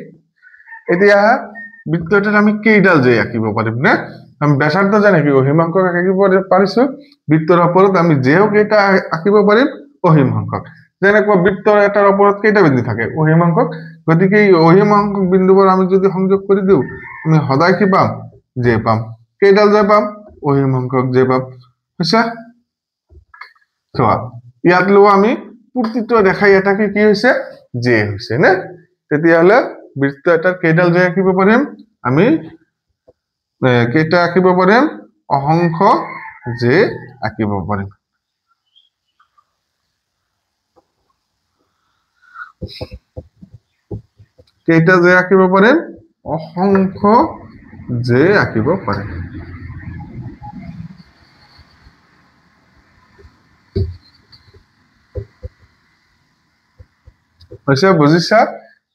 এতিয়া বৃত্তটাত আমি কেইডাল জে আঁকিব পাৰিম না আমি ব্যাসাৰ্ধ জানি কি অহিমাংকক আঁকিব পাৰিছো বৃত্তৰ ওপৰত আমি জেও কেইটা আঁকিব পাৰিম অহিমাংকক যেনেকুৱা বৃত্তৰ এটাৰ ওপৰত কেইটা বিন্দু থাকে অহিমাংকক গতিকে এই অহিমাংকক বিন্দুবোৰ আমি যদি সংযোগ কৰি দিও আমি সদায় কি পাম জে পাম কেইডাল জে পাম অহিমাংকক জে পাম হৈছে চোৱা ইয়াত লো আমি প্ৰতিটো ৰেখাই এটাকে কি হৈছে জে হৈছে না তেতিয়াহলে বৃত্ত এটাৰ কেইডাল জে আঁকিব পাৰিম আমি কেইটা আঁকিব পাৰিম অসংখ্য জে আঁকিব পাৰিম কেইটা জে আঁকিব পাৰিম অসংখ্য জে আঁকিব পাৰিম হৈছে বুজিছা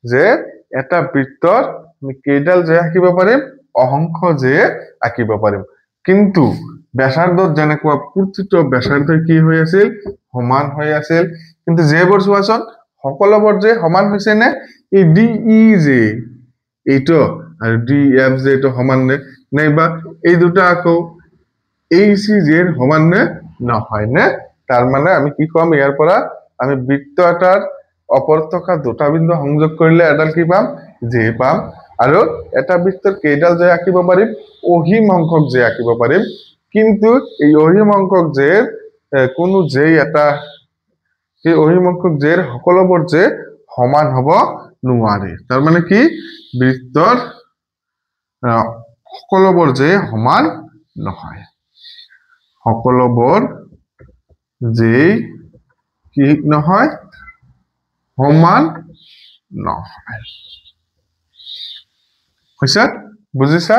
যে এটা বৃত্তৰ আমি কেইডাল জে আঁকিব পাৰিম অসংখ্য জে আঁকিব পাৰিম কিন্তু ব্যাসাৰ্ধত যেনেকুৱা প্ৰতিটো ব্যাসাৰ্ধ কি হৈ আছিল সমান হৈ আছিল কিন্তু জেবোৰ চোৱাচোন সকলোবোৰ যে সমান হৈছে নে এই ডি ই জে এইটো আৰু ডি এফ জে টো সমান নে নাইবা এই দুটা আকৌ এই সি জেৰ সমান নে নহয় নে তাৰ মানে আমি কি কম ইয়াৰ পৰা আমি বৃত্ত এটাৰ ওপৰত থকা দুটা বিন্দু সংযোগ কৰিলে এডাল কি পাম জে পাম আৰু এটা বৃত্তৰ কেইডাল জে আঁকিব পাৰিম অহিমংকক জে আঁকিব পাৰিম কিন্তু এই অহিমংকক জেৰ কোনো জে এটা এই অহিমংকক জেৰ সকলোবোৰ জে সমান হ'ব নোৱাৰে তাৰ মানে কি বৃত্তৰ সকলোবোৰ জে সমান নহয় সকলোবোৰ জে কি নহয় সমান নহয় হৈছে বুজিছা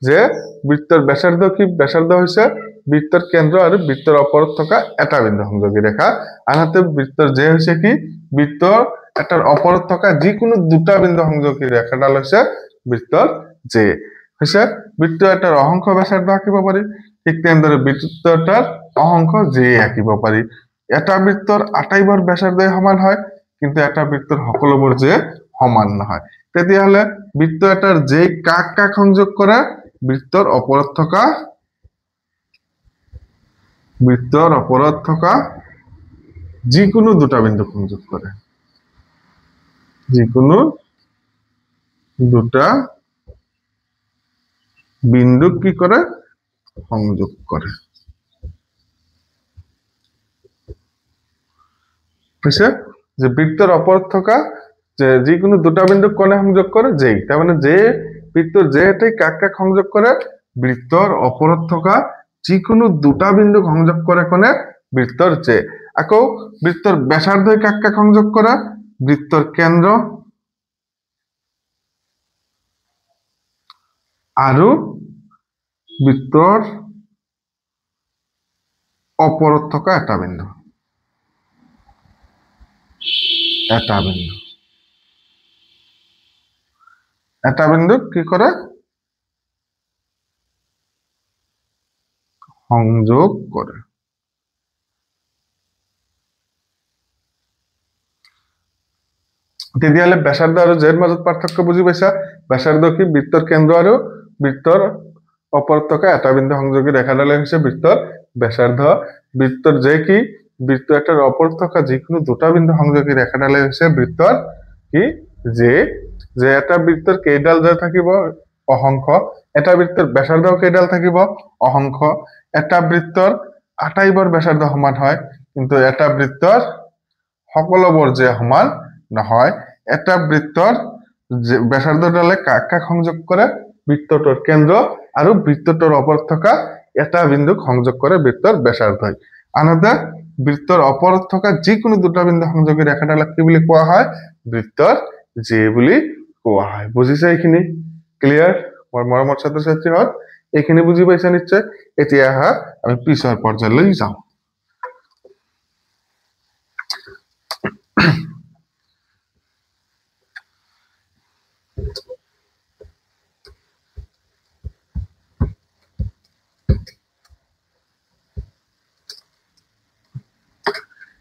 যে বৃত্তৰ ব্যাসাৰ্ধ কি ব্যাসাৰ্ধ হৈছে বৃত্তৰ কেন্দ্ৰ আৰু বৃত্তৰ ওপৰত থকা এটা বিন্দু সংযোগী ৰেখা আনহাতে বৃত্তৰ জে হৈছে কি বৃত্তৰ এটাৰ ওপৰত থকা যিকোনো দুটা বিন্দু সংযোগী ৰেখাডাল হৈছে বৃত্তৰ জে হৈছে বৃত্ত এটাৰ অসংখ্য ব্যাসাৰ্ধ আঁকিব পাৰি ঠিক তেনেদৰে বৃত্ত এটাৰ অসংখ্য জে আঁকিব পাৰি এটা বৃত্তৰ আটাইবোৰ ব্যাসাৰ্ধই সমান হয় কিন্তু এটা বৃত্তৰ সকলোবোৰ জে সমান নহয় তেতিয়াহলে বৃত্ত এটাৰ জে কাক কাক সংযোগ কৰে বৃত্তৰ ওপৰত থকা যিকোনো দুটা বিন্দু সংযোগ কৰে যিকোনো দুটা বিন্দু কি কৰে সংযোগ কৰে বুঝছে যে বৃত্তেৰ ওপৰত থকা যে যিকোনো দুটা বিন্দু কোণে সংযোগ কৰে যেই তাৰ মানে যে বৃত্তৰ যেটাই কাক কাক সংযোগ কৰে বৃত্তৰ ওপৰত থকা যিকোনো দুটা বিন্দু সংযোগ কৰে কোণে বৃত্তৰ যে আকৌ বৃত্তৰ ব্যাসাৰ্ধই কাক কাক সংযোগ কৰে বৃত্তৰ কেন্দ্ৰ আৰু বৃত্তৰ অপৰত থকা এটা বিন্দু এটা বিন্দু কি কৰে সংযোগ কৰে তেতিয়াহ'লে ব্যাসাৰ্ধ আৰু জেৰ মাজত পাৰ্থক্য বুজি পাইছা ব্যাসাৰ্ধ কি বৃত্তৰ কেন্দ্ৰ আৰু বৃত্তৰ অপৰত থকা এটা বিন্দু সংযোগী ৰেখাডালে হৈছে বৃত্তৰ ব্যাসাৰ্ধ বৃত্তৰ জে কি বৃত্ত এটাৰ অপৰত থকা যিকোনো দুটা বিন্দু সংযোগী ৰেখাডালে হৈছে বৃত্তৰ কি জে যে এটা বৃত্তৰ কেইডাল জে থাকিব অসংখ্য এটা বৃত্তৰ ব্যাসাৰ্ধ কেইডাল থাকিব অসংখ্য এটা বৃত্তৰ আটাইবোৰ ব্যাসাৰ্ধ সমান হয় কিন্তু এটা বৃত্তৰ সকলোবোৰ যে সমান নহয় এটা বৃত্তৰ ব্যাসাৰ্ধডালে কাক কাক সংযোগ কৰে বৃত্তটোৰ কেন্দ্ৰ আৰু বৃত্তটোৰ ওপৰত থকা এটা বিন্দুক সংযোগ কৰে বৃত্তৰ ব্যাসাৰ্ধই আনহাতে বৃত্তৰ ওপৰত থকা যিকোনো দুটা বিন্দু সংযোগী ৰেখাডালক কি বুলি কোৱা হয় বৃত্তৰ জে বুলি কোৱা হয় বুজিছা এইখিনি ক্লিয়াৰ মোৰ মৰমৰ ছাত্ৰ ছাত্ৰীহঁত এইখিনি বুজি পাইছা নিশ্চয় এতিয়া আমি পিছৰ পৰ্যায়লৈ যাওঁ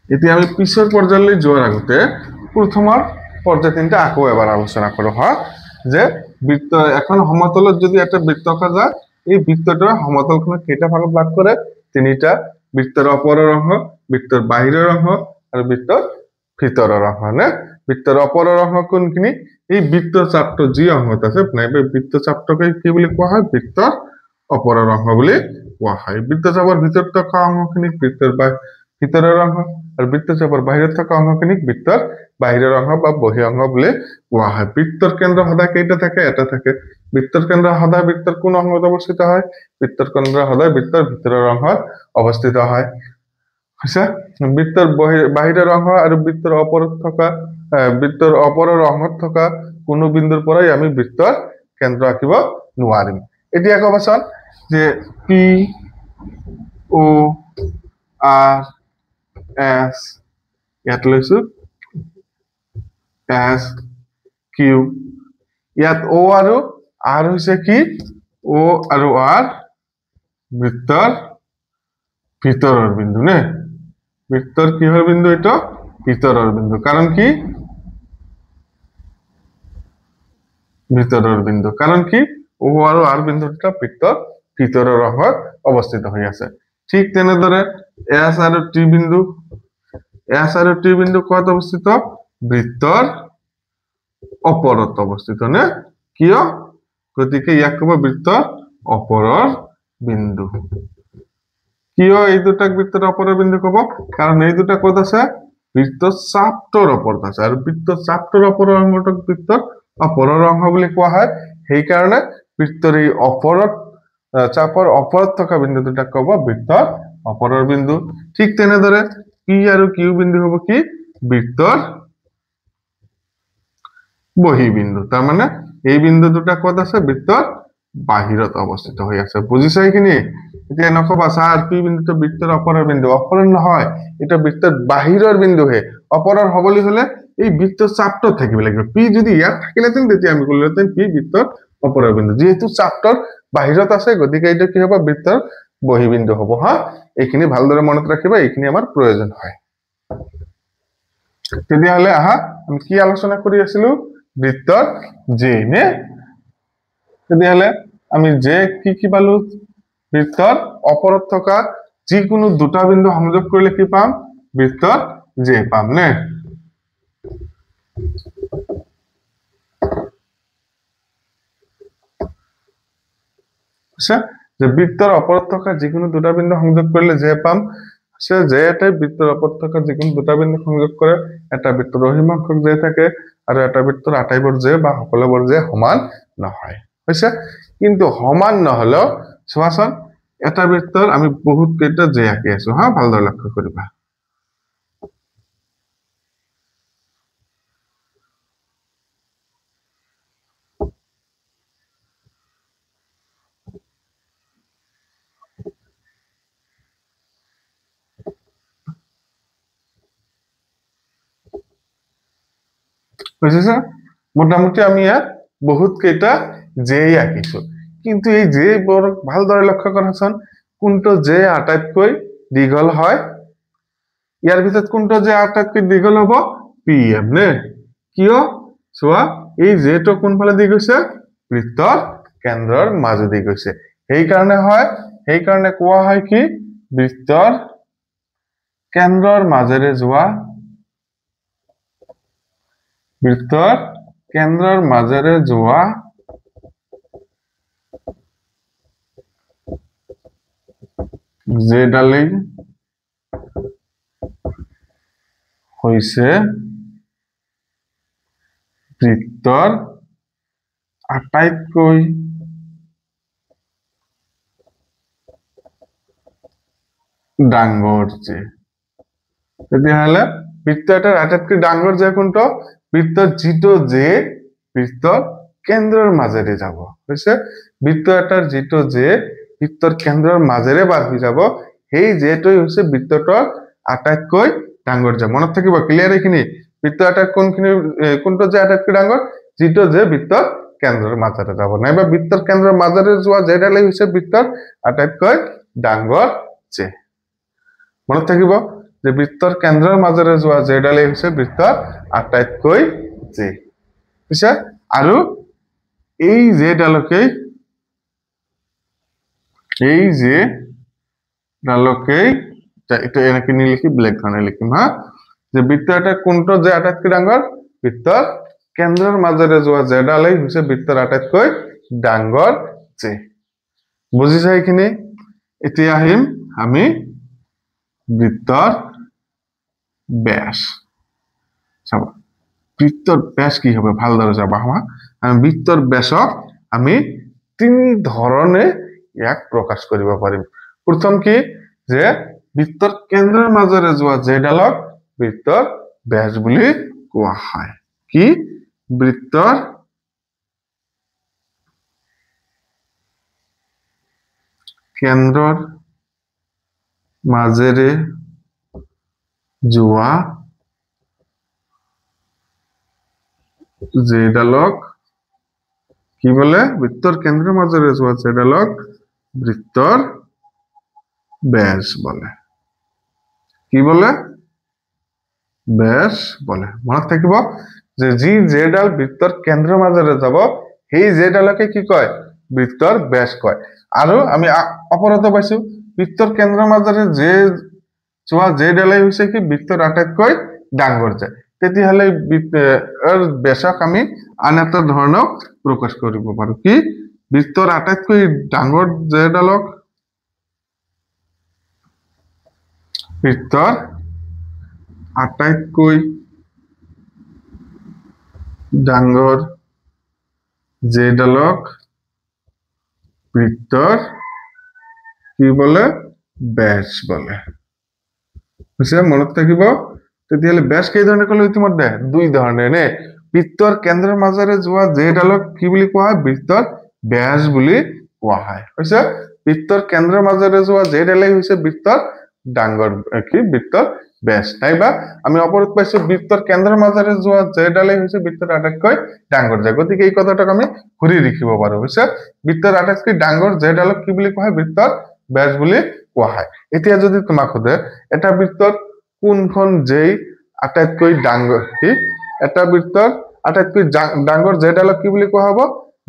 এতিয়া আমি পিছৰ পৰ্যায়লৈ যোৱাৰ আগতে প্ৰথমৰ পৰ্যায় তিনটা আকৌ এবাৰ আলোচনা কৰো যে বৃত্ত এখন সমতলত যদি এটা বৃত্ত আঁকা যায় এই বৃত্তটোৰ সমতলখনক কেইটা ভাগত ভাগ কৰে তিনিটা বৃত্তৰ ওপৰৰ অংশ বৃত্তৰ বাহিৰৰ অংশ আৰু বৃত্তৰ ভিতৰৰ অংশ নে বৃত্তৰ ওপৰৰ অংশ কোনখিনি এই বৃত্ত চাপটো যি অংশত আছে নাইবা বৃত্ত চাপটোকে কি বুলি কোৱা হয় বৃত্তৰ ওপৰৰ অংশ বুলি কোৱা হয় বৃত্ত চাপৰ ভিতৰত থকা অংশখিনিক বৃত্তৰ ভিতৰৰ অংশ আৰু বৃত্তচাপৰ বাহিৰত থকা অংশখিনিক বৃত্তৰ বাহিৰৰ অংশ বা বহি অংশ বুলি কোৱা হয় বৃত্তৰ কেন্দ্ৰ সদায় কেইটা থাকে এটা থাকে বৃত্তৰ কেন্দ্ৰ সদায় বৃত্তৰ কোন অংশত অৱস্থিত হয় বৃত্তৰ কেন্দ্ৰ সদায় বৃত্তৰ ভিতৰৰ অংশত অৱস্থিত হয় হৈছে বৃত্তৰ বাহিৰৰ অংশ আৰু বৃত্তৰ ওপৰত থকা বৃত্তৰ ওপৰৰ অংশত থকা কোনো বিন্দুৰ পৰাই আমি বৃত্তৰ কেন্দ্ৰ আঁকিব নোৱাৰিম এতিয়া কবচোন যে পি ও আৰ এস ইয়াত লৈছো এস কিউ ইয়াত ও আৰু আৰ হৈছে কি ও আৰু আৰ বৃত্তৰ ভিতৰৰ বিন্দু নে বৃত্তৰ কিহৰ বিন্দু এটা ভিতৰৰ বিন্দু কাৰণ কি ভিতৰৰ বিন্দু কাৰণ কি ও আৰু আৰ বিন্দু দুটা বৃত্তৰ ভিতৰৰ অংশত অৱস্থিত হৈ আছে ঠিক তেনেদৰে এস আৰু টি বিন্দু ক'ত অৱস্থিত বৃত্তৰ ওপৰত অৱস্থিত নে কিয় গতিকে ইয়াক ক'ব বৃত্তৰ ওপৰৰ বিন্দু কিয় এই দুটাক বৃত্তৰ ওপৰৰ বিন্দু ক'ব কাৰণ এই দুটা ক'ত আছে বৃত্তৰ চাপটোৰ ওপৰত আছে আৰু বৃত্তৰ চাপটোৰ ওপৰৰ অংশটোক বৃত্তৰ ওপৰৰ অংশ বুলি কোৱা হয় সেইকাৰণে বৃত্তৰ এই ওপৰত চাপৰ ওপৰত থকা বিন্দু দুটাক ক'ব বৃত্তৰ ওপৰৰ বিন্দু ঠিক তেনেদৰে পি আৰু কিউ বিন্দু হ'ব কি বৃত্তৰ বহি বিন্দু তাৰ মানে এই বিন্দু দুটা ক'ত আছে বৃত্তৰ বাহিৰত অৱস্থিত হৈ আছে বুজিছা এইখিনি এতিয়া নকবা স্যাৰ পি বিন্দুটো বৃত্তৰ ওপৰৰ বিন্দু ওপৰৰ নহয় এটা বৃত্তৰ বাহিৰৰ বিন্দুহে ওপৰৰ হ'বলৈ হলে এই বৃত্তৰ চাপটো থাকিব লাগিব পি যদি ইয়াত থাকিলেতেন তেতিয়া আমি কলোতেন পি বৃত্তৰ ওপৰৰ বিন্দু যেহেতু চাপটোৰ বাহিৰত আছে গতিকে এইটো কি হ'ব বৃত্তৰ বহি বিন্দু হ'ব এইখিনি ভালদৰে মনত ৰাখিবা এইখিনি আমাৰ প্ৰয়োজন হয় তেতিয়াহ'লে আমি কি আলোচনা কৰি আছিলো বৃত্তৰ জে নে তেতিয়াহ'লে আমি জে কি পালো বৃত্তৰ ওপৰত থকা যিকোনো দুটা বিন্দু সংযোগ কৰিলে কি পাম বৃত্তৰ জে পাম নে যে বৃত্তৰ ওপৰত থকা যিকোনো দুটা বিন্দু সংযোগ কৰিলে জে পাম যে এটাই বৃত্তৰ ওপৰত থকা যিকোনো দুটা বিন্দু সংযোগ কৰে এটা বৃত্তৰ অসীম সংখ্যক জে থাকে আৰু এটা বৃত্তৰ আটাইবোৰ জে বা সকলোবোৰ জে সমান নহয় হৈছে কিন্তু সমান নহলেও চোৱাচোন এটা বৃত্তৰ আমি বহুত কেইটা জে আঁকি আছো ভালদৰে লক্ষ্য কৰিবা বুজিছা মোটামুটি আমি ইয়াত বহুত কেইটা জেই আঁকিছো কিন্তু এই জে বৰ ভালদৰে লক্ষ্য কৰাচোন কোনটো জে আটাইতকৈ দীঘল হয় ইয়াৰ ভিতৰত কোনটো জে আটাইতকৈ দীঘল হ'ব পিএম নে কিয় চোৱা এই জেটো কোনফালে দি গৈছে বৃত্তৰ কেন্দ্ৰৰ মাজেদি গৈছে সেইকাৰণে কোৱা হয় কি বৃত্তৰ কেন্দ্ৰৰ মাজেৰে যোৱা যেডালেই হৈছে বৃত্তৰ আটাইতকৈ ডাঙৰ যে তেতিয়াহ'লে বৃত্ত এটাৰ আটাইতকৈ ডাঙৰ যে কোনটো বৃত্তৰ যিটো যে বৃত্তৰ কেন্দ্ৰৰ মাজেৰে যাব হৈছে বৃত্ত এটাৰ যিটো যে বৃত্তৰ কেন্দ্ৰৰ মাজেৰে বাঢ়ি যাব সেই যেটোই হৈছে বৃত্তটোৰ আটাইতকৈ ডাঙৰ যে মনত থাকিব ক্লিয়াৰ এইখিনি বৃত্ত এটাৰ কোনটো যে আটাইতকৈ ডাঙৰ যিটো যে বৃত্তৰ কেন্দ্ৰৰ মাজেৰে যাব নাইবা বৃত্তৰ কেন্দ্ৰৰ মাজেৰে যোৱা যেডালেই হৈছে বৃত্তৰ আটাইতকৈ ডাঙৰ যে মনত থাকিব যে বৃত্তৰ কেন্দ্ৰৰ মাজেৰে যোৱা যেডালেই হৈছে বৃত্তৰ আটাইতকৈ যে পিছে আৰু এই যেডালকে এটা এনেকে নিলিখি ব্লেক ধৰণে লিখিম হা যে বৃত্ত এটা কোনটো যে আটাইতকৈ ডাঙৰ বৃত্তৰ কেন্দ্ৰৰ মাজেৰে যোৱা যেডালেই হৈছে বৃত্তৰ আটাইতকৈ ডাঙৰ যে বুজিছা এইখিনি এতিয়া আহিম আমি বৃত্তৰ ব্যাস চাব বৃত্তৰ ব্যাস কি হবে ভালদৰে যাবা হা আমি বৃত্তৰ ব্যাসক আমি তিনি ধৰণে ইয়াক প্ৰকাশ কৰিব পাৰিম প্ৰথম কি যে বৃত্তৰ কেন্দ্ৰৰ মাজেৰে যোৱা যেডালক বৃত্তৰ ব্যাস বুলি কোৱা হয় কি বৃত্তৰ কেন্দ্ৰৰ মাজেৰে যোৱা যেডালক কি বলে বৃত্তৰ কেন্দ্ৰৰ মাজেৰে যোৱা যেডালক বৃত্তৰ ব্যাস বলে কি বলে ব্যাস বলে মনত থাকিব যে যি যেডাল বৃত্তৰ কেন্দ্ৰৰ মাজেৰে যাব সেই যেডালকে কি কয় বৃত্তৰ ব্যাস কয় আৰু আমি অপৰতো পাইছো বৃত্তৰ কেন্দ্ৰৰ মাজেৰে যে যোৱা যেডালেই হৈছে কি বৃত্তৰ আটাইতকৈ ডাঙৰ যে তেতিয়াহ'লে ব্যাসক আমি আন এটা ধৰণে প্ৰকাশ কৰিব পাৰো কি বৃত্তৰ আটাইতকৈ ডাঙৰ যেডালক বৃত্তৰ আটাইতকৈ ডাঙৰ যেডালক বৃত্তৰ কি বলে ব্যাস বলে বুঝছে মনত থাকিব তেতিয়াহ'লে ব্যাস কেই ধৰণে কলো ইতিমধ্যে দুই ধৰণে নে বৃত্তৰ কেন্দ্ৰৰ মাজেৰে যোৱা যেডালক কি বুলি কোৱা হয় বৃত্তৰ ব্যাস বুলি কোৱা হয় হৈছে বৃত্তৰ কেন্দ্ৰৰ মাজেৰে যোৱা যেডালেই হৈছে বৃত্তৰ ডাঙৰ কি বৃত্তৰ ব্যাস নাইবা আমি অপৰত পাইছো বৃত্তৰ কেন্দ্ৰৰ মাজেৰে যোৱা যেডালেই হৈছে বৃত্তৰ আটাইতকৈ ডাঙৰ যে গতিকে এই কথাটাক আমি ঘূৰি লিখিব পাৰো হৈছে বৃত্তৰ আটাইতকৈ ডাঙৰ যেডালক কি বুলি কোৱা হয় বৃত্তৰ ব্যাস বুলি কোৱা হয় এতিয়া যদি তোমাক সোধে এটা বৃত্তৰ কোনখন যেই আটাইতকৈ ডাঙৰ কি এটা বৃত্তৰ আটাইতকৈ ডাঙৰ যেডালক কি বুলি কোৱা হ'ব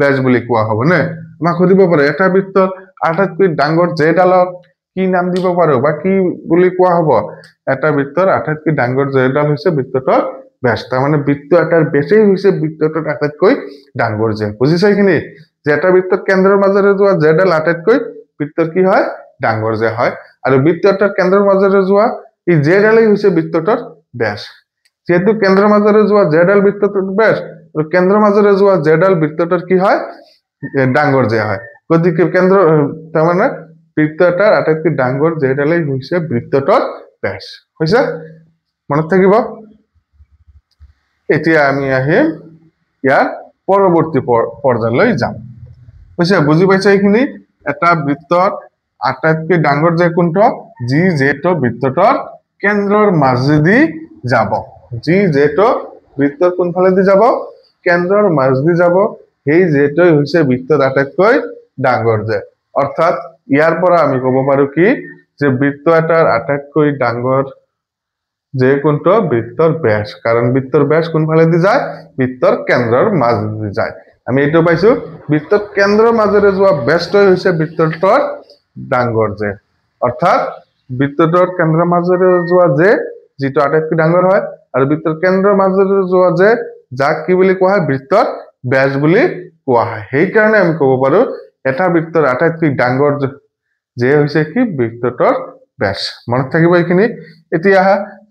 ব্যাস বুলি কোৱা হ'ব নে আমাক সুধিব পাৰে এটা বৃত্তৰ আটাইতকৈ ডাঙৰ যেডালক কি নাম দিব পাৰো বা কি বুলি কোৱা হ'ব এটা বৃত্তৰ আটাইতকৈ ডাঙৰ যেডাল হৈছে বৃত্তটোৰ ব্যাস তাৰ মানে বৃত্ত এটাৰ ব্যাসেই হৈছে বৃত্তটোৰ আটাইতকৈ ডাঙৰ যে বুজিছা এইখিনি যে এটা বৃত্তৰ কেন্দ্ৰৰ মাজেৰে যোৱা যেডাল আটাইতকৈ বৃত্তৰ কি হয় ডাঙৰ যে হয় আৰু বৃত্ত এটাৰ কেন্দ্ৰৰ মাজেৰে যোৱা এই যেডালেই হৈছে বৃত্তটোৰ ব্যাস যেহেতু কেন্দ্ৰৰ মাজেৰে যোৱা যেডাল বৃত্তটোৰ ব্যাস আৰু কেন্দ্ৰৰ মাজেৰে যোৱা যেডাল বৃত্তটোৰ কি হয় ডাঙৰ যে হয় গতিকে কেন্দ্ৰ তাৰ মানে বৃত্ত এটাৰ আটাইতকৈ ডাঙৰ যেডালেই হৈছে বৃত্তটোৰ ব্যাস হৈছে মনত থাকিব এতিয়া আমি আহিম ইয়াৰ পৰৱৰ্তী পৰ্যায়লৈ যাম হৈছে বুজি পাইছা এইখিনি এটা বৃত্তৰ আটাইতকৈ ডাঙৰ যে কোনটো যি যেটো বৃত্তটোৰ কেন্দ্ৰৰ মাজেদি যাব যি যেটো বৃত্তৰ কোনফালে দি যাব কেন্দ্ৰৰ মাজ দি যাব সেই যেটোই হৈছে বৃত্তৰ আটাইতকৈ ডাঙৰ যে অৰ্থাৎ ইয়াৰ পৰা আমি ক'ব পাৰো কি যে বৃত্ত এটাৰ আটাইতকৈ ডাঙৰ যে কোনটো বৃত্তৰ ব্যাস কাৰণ বৃত্তৰ ব্যাস কোনফালে দি যায় বৃত্তৰ কেন্দ্ৰৰ মাজ দি যায় আমি এটো পাইছো বৃত্তৰ কেন্দ্ৰৰ মাজেৰে যোৱা ব্যাসটোই হৈছে বৃত্তটোৰ ডাঙৰ যে অৰ্থাৎ বৃত্তটোৰ কেন্দ্ৰৰ মাজেৰে যোৱা যে যেটো আটাইতকৈ ডাঙৰ হয় আৰু বৃত্তৰ কেন্দ্ৰৰ মাজেৰে যোৱা যে যাক কি বুলি কোৱা হয় বৃত্তৰ ব্যাস বুলি কোৱা হয় সেই কাৰণে আমি ক'ব পাৰো এটা বৃত্তৰ আটাইতকৈ ডাঙৰ যে হৈছে কি বৃত্তটোৰ ব্যাস মনত থাকিব এইখিনি এতিয়া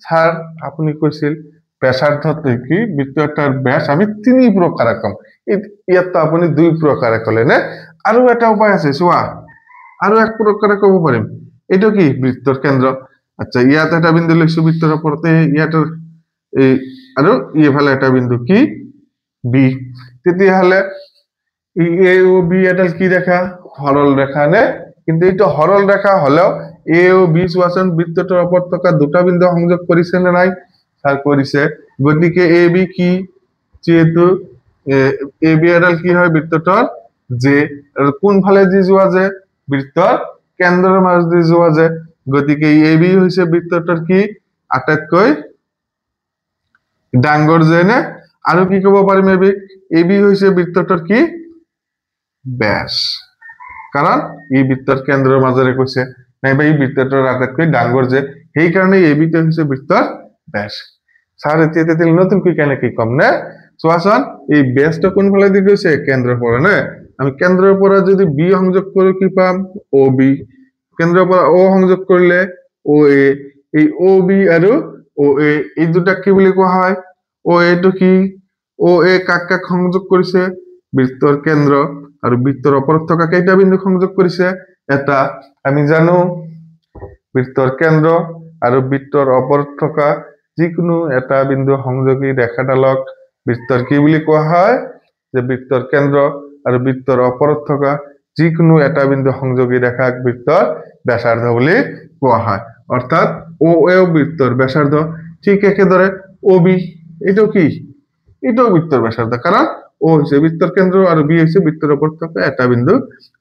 স্যাৰ আপনি কৈছিল ব্যাসাৰ্ধত কি বৃত্ত এটাৰ ব্যাস আমি তিনি প্ৰকাৰে কম ইয়াত আপুনি দুই প্ৰকাৰে কলে নে আৰু এটা উপায় আছে চোৱা আৰু এক প্ৰকাৰে ক'ব পাৰিম এটো কি বৃত্তৰ কেন্দ্ৰ আচ্ছা ইয়াত এটা বিন্দু লৈছো বৃত্তৰ ওপৰতে ইয়াত এই আৰু ইফালে এটা বিন্দু কি বি তেতিয়া হলে এ ও বি এডাল কি রেখা সরল রেখা নে কিন্তু এটা সরল রেখা হলেও এ ও বি চোৱাচোন বৃত্তটোৰ ওপৰত থকা দুটা বিন্দু সংযোগ কৰিছে নে নাই স্যাৰ কৰিছে গতিকে এ বি কি যেহেতু এ বি এডাল কি হয় বৃত্তটোৰ যে কোনফালে দি যোৱা যে বৃত্তৰ কেন্দ্ৰৰ মাজ দি যোৱা যে গতিকে এ বি হৈছে বৃত্তটোৰ কি আটাইতকৈ ডাঙৰ যে নে আৰু কি ক'ব পাৰিম এ বি হৈছে বৃত্তটোৰ কি ব্যাস কাৰণ এই বৃত্তৰ কেন্দ্ৰৰ মাজেৰে কৈছে নাইবা এই বৃত্তটোৰ আটাইতকৈ ডাঙৰ যে সেই কাৰণে এ বিটো হৈছে বৃত্তৰ ব্যাস স্যাৰ এতিয়া তেতিয়াহ'লে নতুনকৈ কেনেকৈ কম নে চোৱাচোন এই ব্যাসটো কোনফালে দি গৈছে কেন্দ্ৰৰ পৰা নে আমি কেন্দ্ৰৰ পৰা যদি বি সংযোগ কৰো কি পাম ও বি কেন্দ্ৰৰ পৰা ও সংযোগ কৰিলে ও এ এই ও বি আৰু ও এ এই দুটা কি বুলি কোৱা হয় ও এটো কি ও এ কাক কাক সংযোগ কৰিছে বৃত্তৰ কেন্দ্ৰ আৰু বৃত্তৰ ওপৰত থকা কেইটা বিন্দু সংযোগ কৰিছে এটা আমি জানো বৃত্তৰ কেন্দ্ৰ আৰু বৃত্তৰ ওপৰত থকা যিকোনো এটা বিন্দু সংযোগী ৰেখাডালক বৃত্তৰ কি বুলি কোৱা হয় যে বৃত্তৰ কেন্দ্ৰ আৰু বৃত্তৰ ওপৰত থকা যিকোনো এটা বিন্দু সংযোগী ৰেখাক বৃত্তৰ ব্যাসাৰ্ধ বুলি কোৱা হয় অৰ্থাৎ ও এ বৃত্তৰ ব্যাসাৰ্ধ ঠিক একেদৰে ও বি এটো কি এটো বৃত্তৰ ব্যাসাৰ্ধ কাৰণ ও হৈছে বৃত্তৰ কেন্দ্ৰ আৰু বি হৈছে বৃত্তৰ ওপৰত থকা এটা বিন্দু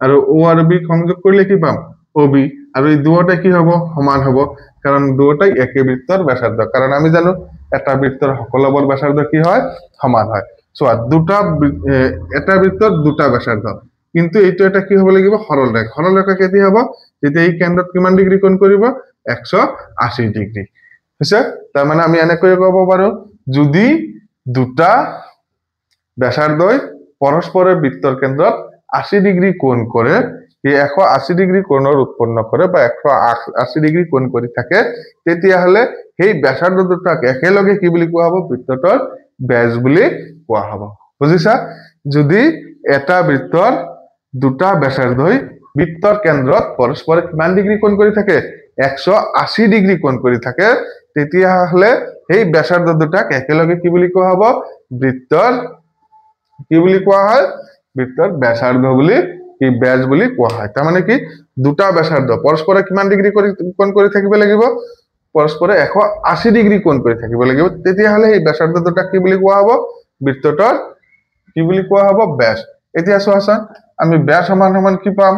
আৰু ও আৰু বি সংযোগ কৰিলে কি পাম ও বি আৰু এই দুয়োটা কি হ'ব সমান হ'ব কাৰণ দুয়োটাই একে বৃত্তৰ ব্যাসাৰ্ধ কাৰণ আমি জানো এটা বৃত্তৰ সকলোবোৰ ব্যাসাৰ্ধ কি হয় সমান হয় চোৱা দুটা এটা বৃত্তৰ দুটা ব্যাসাৰ্ধ কিন্তু এইটো এটা কি হ'ব লাগিব সৰল ৰেখা কেতিয়া হ'ব যেতিয়া এই কেন্দ্ৰত কিমান ডিগ্ৰী কোণ কৰিব 180 ডিগ্ৰী হৈছে তাৰ মানে আমি এনেকৈ ক'ব পাৰো যদি দুটা ব্যাসাৰ্ধই পৰস্পৰেৰ বৃত্তৰ কেন্দ্ৰত 80 ডিগ্ৰি কোণ কৰে এই 180 ডিগ্ৰি কোণৰ উৎপন্ন কৰে বা 180 ডিগ্ৰি কোণ কৰি থাকে তেতিয়া হলে সেই ব্যাসাৰ্ধ দুটাক একেলগে কি বুলি কোৱা হ'ব বৃত্তটোৰ ব্যাস বুলি কোৱা হ'ব বুজিছা যদি এটা বৃত্তৰ দুটা ব্যাসাৰ্ধই বৃত্তৰ কেন্দ্ৰত পৰস্পৰে কিমান ডিগ্ৰী কোণ কৰি থাকে 180 ডিগ্ৰী কোণ কৰি থাকে তেতিয়া হলে সেই ব্যাসাৰ্ধ দুটাক একেলগে কি বুলি কোৱা হ'ব বৃত্তৰ কি বুলি কোৱা হয় বৃত্তৰ ব্যাসাৰ্ধ বুলি কি ব্যাস বুলি কোৱা হয় তাৰ মানে কি দুটা ব্যাসাৰ্ধ পৰস্পৰে কিমান ডিগ্ৰী কোণ কৰি থাকিব লাগিব পৰস্পৰে 180 ডিগ্ৰী কোণ কৰি থাকিব লাগিব তেতিয়া হলে এই ব্যাসাৰ্ধ দুটা কি বুলি কোৱা হ'ব বৃত্তটোৰ কি বুলি কোৱা হ'ব ব্যাস এতিয়া চোৱাচোন আমি ব্যাস সমান সমান কি পাম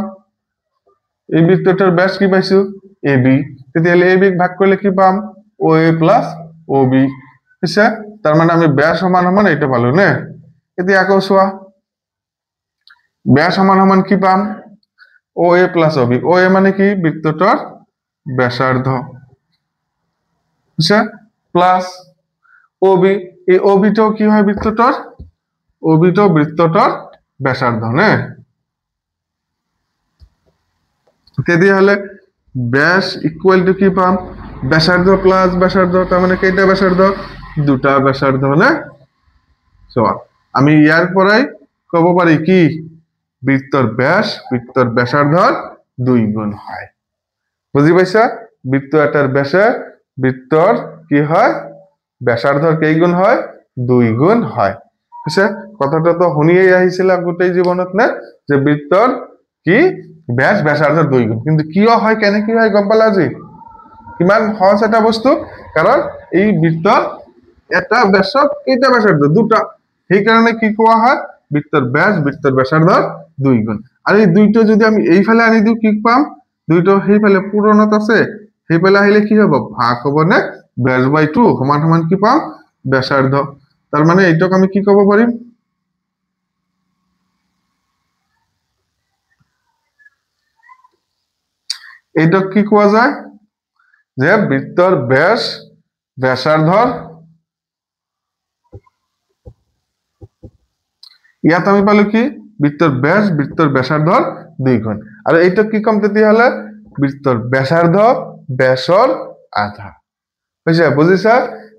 এই বৃত্তটোৰ ব্যাস কি পাইছো এবি তেতিয়া হলে এবি ভাগ কৰিলে কি পাম ও এ প্লাস ও বি হৈছে তাৰ মানে আমি ব্যাস সমান সমান এইটো পালো নে এতিয়া আকৌ চোৱা ব্যাস সমান সমান কি পাম ও এ প্লাস ও বি ও এ মানে কি বৃত্তটোৰ ব্যাসাৰ্ধ হৈছে প্লাস ও বি এই ও বি টো কি হয় বৃত্তটোৰ ও বি টো বৃত্তটোৰ ব্যাসাৰ্ধ নে তেতিয়া হলে ব্যাস ইকুয়াল টু কি পাম ব্যাসাৰ্ধ প্লাস ব্যাসাৰ্ধ তাৰ মানে কেইটা ব্যাসাৰ্ধ দুটা ব্যাসাৰ্ধ না চোৱা আমি ইয়াৰ পৰাই ক'ব পাৰি কি বৃত্তৰ ব্যাস বৃত্তৰ ব্যাসাৰ্ধৰ 2 গুণ হয় বুজি পাইছা বৃত্ত এটাৰ ব্যাসে বৃত্তৰ কি হয় ব্যাসাৰ্ধৰ কেই গুণ হয় 2 গুণ হয় হৈছে কথাটো তো শুনিয়েই আহিছিল গোটেই জীৱনত না যে বৃত্তৰ কি ব্যাস ব্যাসাৰ্ধৰ 2 গুণ কিন্তু কিয় হয় কেনে কি হয় গম পালা আজি কিমান সহজ এটা বস্তু কাৰণ এই বৃত্তৰ এটা ব্যাসক কেইটা ব্যাসার্ধ দুটা সেই কারণে কি কোয়া হয় বৃত্তর ব্যাস বৃত্তর ব্যাসার্ধ 2 গুণ আর এই দুইটা যদি আমি এই ফালে আনি দিও কি পাম দুইটা সেই ফালে পূরণত আছে সেই ফালে আহিলে কি হব ভাগ হব না ব্যাস বাই 2 সমান সমান কি পাম ব্যাসার্ধ তার মানে এইটাক আমি কি কব পারিম এইটাক কি কোয়া যায় যে বৃত্তর ব্যাস ব্যাসার্ধর ইয়াত আমি পালো কি বৃত্তর ব্যাস বৃত্তর ব্যাসার্ধর 2 গুণ আর এইটা কি কম তেতিয়াহলে বৃত্তর ব্যাসার্ধ ব্যাসর আধা হইছে বুঝিছা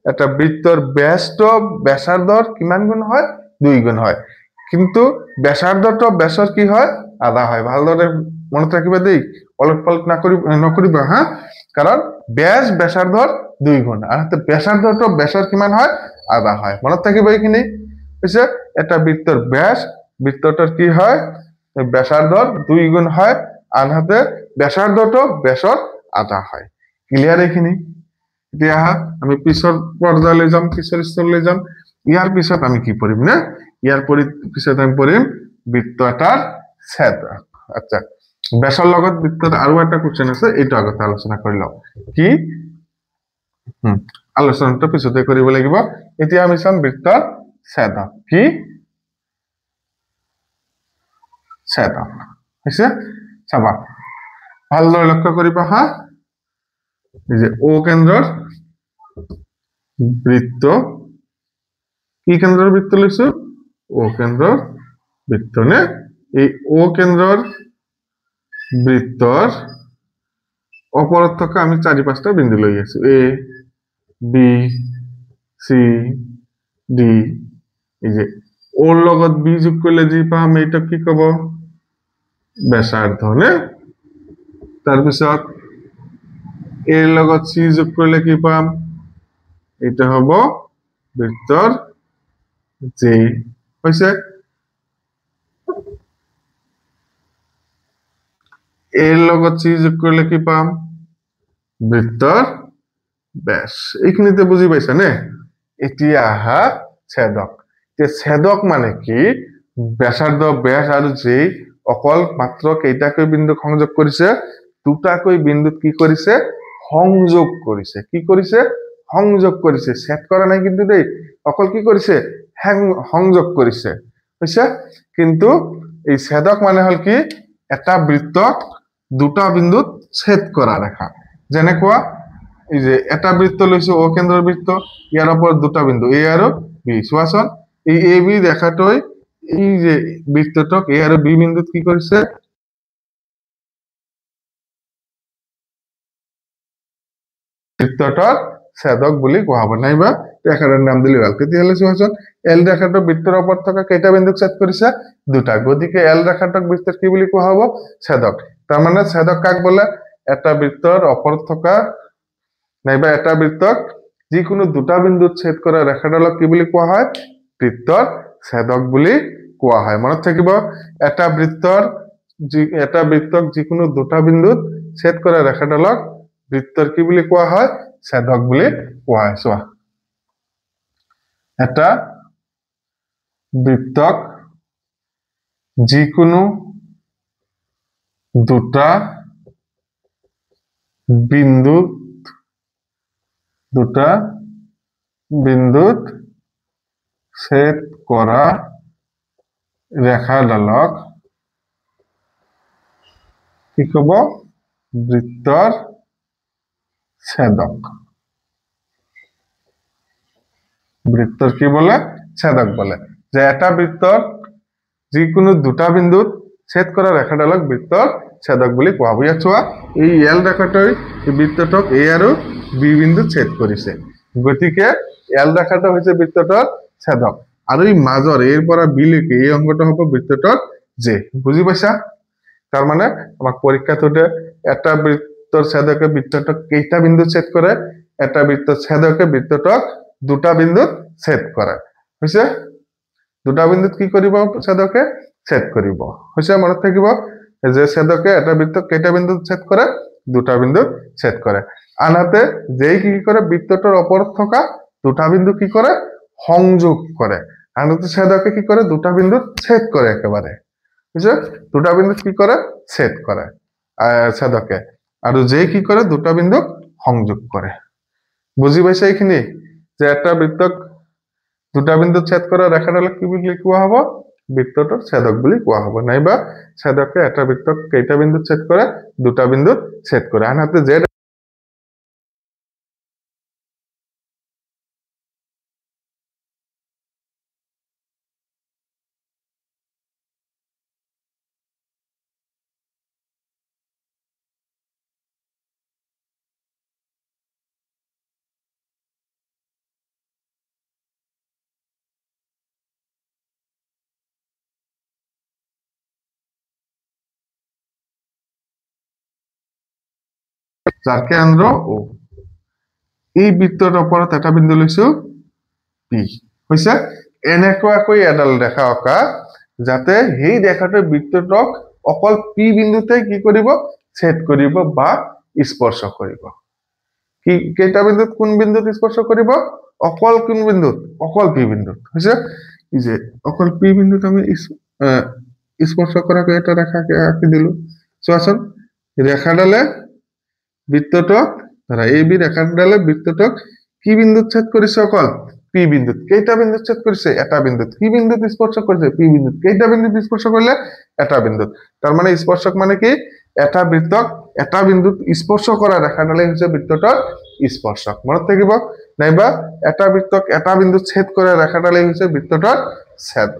এটা বৃত্তর ব্যাসট ব্যাসার্ধর কিমান গুণ হয় 2 গুণ হয় কিন্তু ব্যাসার্ধট ব্যাসর কি হয় আধা হয় ভালদরে মনে রাখিবা দেই অলট পালট নকরিবা হ্যাঁ কারণ ব্যাস ব্যাসার্ধর 2 গুণ আর হাতে ব্যাসার্ধট ব্যাসর কিমান হয় আধা হয় মনে থাকিবা এইখিনি হইছে এটা বৃত্তর ব্যাস বৃত্তটার কি হয় ব্যাসার্ধর 2 গুণ হয় আনহাতে ব্যাসার্ধট ব্যাসর আধা হয় ক্লিয়ার এইখিনি এতিয়া আমি পিছৰ পৰ্যায়লৈ যাম পিছৰ স্তৰলৈ যাম ইয়াৰ পিছত আমি কি পঢ়িম না ইয়াৰ পিছত আমি পঢ়িম বৃত্ত এটাৰ ছেদক আচ্ছা ব্যাসৰ লগত বৃত্তৰ আৰু এটা কোৱেশ্চন আছে এইটো আগতে আলোচনা কৰি লওঁ কি আলোচনাটো পিছতে কৰিব লাগিব এতিয়া আমি চাম বৃত্তৰ ছেদক কি ছেদক হৈছে চাবা ভালদৰে লক্ষ্য কৰিবা হা এই যে ও কেন্দ্ৰৰ বৃত্ত কি কেন্দ্ৰৰ বৃত্ত লৈছো ও কেন্দ্ৰৰ বৃত্ত নে এই ও কেন্দ্ৰৰ বৃত্তৰ ওপৰত থকা আমি 4-5টা বিন্দু লৈ আছো এ বি সি ডি এই যে ওৰ লগত বি যোগ কৰিলে যি পাম এইটা কি কব ব্যাসাৰ্ধ নে তাৰপিছত এৰ লগত সি যোগ কৰিলে কি পাম এটা হব বৃত্তৰ যে হইছে এৰ লগত সি যোগ কৰিলে কি পাম বৃত্তৰ ব্যাস এইখিনিতে বুঝি পাইছা নে এতিয়া আহা ছেদক যে ছেদক মানে কি ব্যাসাৰ্ধ ব্যাস আৰু যে অকল মাত্ৰ কেইটাকৈ বিন্দু সংযোগ কৰিছে দুটাকৈ বিন্দুত কি কৰিছে সংযোগ কৰিছে কি কৰিছে সংযোগ কৰিছে ছেদ কৰা নাই কিন্তু দেই অকল কি কৰিছে সংযোগ কৰিছে হইছে কিন্তু এই ছেদক মানে হল কি এটা বৃত্তক দুটা বিন্দুত ছেদ কৰা ৰেখা যেনেকুৱা এই যে এটা বৃত্ত লৈছো ও কেন্দ্ৰৰ বৃত্ত ইয়াৰ ওপৰত দুটা বিন্দু এ আৰু বি চোৱাচোন এই এ বি ৰেখাটোই এই যে বৃত্তটক এ আৰু বি বিন্দুত কি কৰিছে বৃত্তটক ছেদক বুলি কোৱা হ'ব নাইবা ৰেখাৰ নাম দিলে ভাল তেতিয়াহ'লে চোৱাচোন এল ৰেখাটো বৃত্তৰ ওপৰত থকা কেইটা বিন্দুক ছেদ কৰিছে দুটা গতিকে এল ৰেখাটোক বৃত্তৰ কি বুলি কোৱা হ'ব ছেদক তাৰ মানে ছেদক কাক বোলে এটা বৃত্তৰ ওপৰত থকা নাইবা এটা বৃত্তক যিকোনো দুটা বিন্দুত ছেদ কৰা ৰেখাডালক কি বুলি কোৱা হয় বৃত্তৰ ছেদক বুলি কোৱা হয় মনত থাকিব এটা বৃত্তক যিকোনো দুটা বিন্দুত ছেদ কৰা ৰেখাডালক বৃত্তৰ কি বুলি কোৱা হয় ছেদক বুলি কোৱা হয় চোৱা এটা বৃত্তক যিকোনো দুটা বিন্দুত ছেদ কৰা ৰেখাডালক কি কব বৃত্তৰ ছেদক বৃত্তৰ কি বলে ছেদক বলে যে এটা বৃত্তৰ যিকোনো দুটা বিন্দুত ছেদ কৰা ৰেখাডালক বৃত্তৰ ছেদক বুলি কোৱা হয় ইয়াত চোৱা এই এল ৰেখাটোই বৃত্তটক এ আৰু বি বিন্দুত ছেদ কৰিছে গতিকে এল ৰেখাটো হৈছে বৃত্তটোৰ ছেদক আৰু এই মাজৰ এৰ পৰা বি লৈকে এই অংশটো হ'ব বৃত্তটোৰ যে বুজি পাইছা তাৰ মানে আমাক পৰীক্ষাত সোধে এটা বৃত্তৰ ছেদকে বৃত্তটক কেইটা বিন্দুত ছেদ কৰে এটা বৃত্তৰ ছেদকে বৃত্তটক দুটা বিন্দুত ছেদ কৰে হৈছে দুটা বিন্দুত কি কৰিব ছেদকে ছেদ কৰিব হৈছে মনত থাকিব যে ছেদকে এটা বৃত্তক কেইটা বিন্দুত ছেদ কৰে দুটা বিন্দুত ছেদ কৰে আনহাতে যেই কি কৰে বৃত্তটোৰ ওপৰত থকা দুটা বিন্দু কি করে সংযোগ করে আনহাতে ছেদকে কি করে দুটা বিন্দু ছেদ করে একেবারে বুঝছো দুটা বিন্দু কি করে ছেদ করে ছেদকে আৰু যে কি কৰে দুটা বিন্দু সংযোগ কৰে বুজি পাইছা এইখিনি যে এটা বৃত্তক দুটা বিন্দু ছেদ কৰা ৰেখাডালক কি বুলি কোৱা হ'ব বৃত্তটোৰ ছেদক বুলি কোৱা হ'ব নাইবা ছেদকে এটা বৃত্তক কেইটা বিন্দু ছেদ কৰে দুটা বিন্দু ছেদ কৰে আনহাতে যে যাৰ কেন্দ্ৰ ও এই বৃত্তৰ ওপৰত এটা বিন্দু লৈছো পি হৈছে এনেকুৱাকৈ এডাল ৰেখা অঁকা যাতে সেই ৰেখাটোৰ বৃত্তটোক অকল পি বিন্দুতে কি কৰিব ছেদ কৰিব বা স্পৰ্শ কৰিব কি কেইটা বিন্দুত কোন বিন্দুত স্পৰ্শ কৰিব অকল কোন বিন্দুত অকল পি বিন্দুত হৈছে যে অকল পি বিন্দুত আমি স্পৰ্শ কৰাকৈ এটা ৰেখা আঁকি দিলো চোৱাচোন ৰেখাডালে বৃত্তটোক ধৰা এই বি ৰেখাডালে বৃত্তটোক কি বিন্দুত ছেদ কৰিছে অকল পি বিন্দুত কেইটা বিন্দুত ছেদ কৰিছে এটা বিন্দুত কি বিন্দুত স্পৰ্শ কৰিছে পি বিন্দুত কেইটা বিন্দুত স্পৰ্শ কৰিলে এটা বিন্দুত তাৰ মানে স্পৰ্শক মানে কি এটা বৃত্তক এটা বিন্দুত স্পৰ্শ কৰা ৰেখাডালে হৈছে বৃত্তটোৰ স্পৰ্শক মনত থাকিব নাইবা এটা বৃত্তক এটা বিন্দুত ছেদ কৰা ৰেখাডালে হৈছে বৃত্তটোৰ ছেদ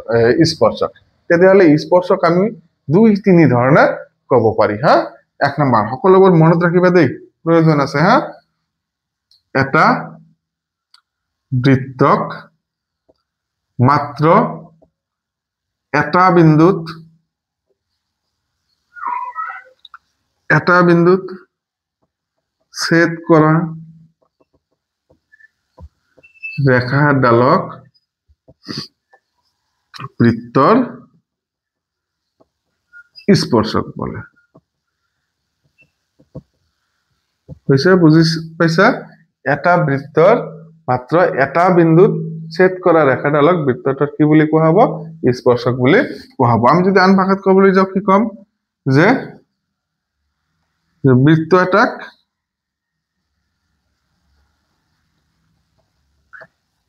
স্পৰ্শক তেতিয়াহলে স্পৰ্শক আমি দুই তিনি ধৰণে ক'ব পাৰি হা এক নম্বৰ সকলোবোৰ মনত ৰাখিবা দেই প্ৰয়োজন আছে হা এটা বৃত্তক মাত্ৰ এটা বিন্দুত ছেদ কৰা ৰেখাডালক বৃত্তৰ স্পৰ্শক বলে হৈছে বুজি পাইছা এটা বৃত্তৰ মাত্ৰ এটা বিন্দুত ছেদ কৰা ৰেখাডালক বৃত্তটোৰ কি বুলি কোৱা হ'ব স্পৰ্শক বুলি কোৱা হ'ব আমি যদি আন ভাষাত ক'বলৈ যাওঁ কি কম যে বৃত্ত এটাক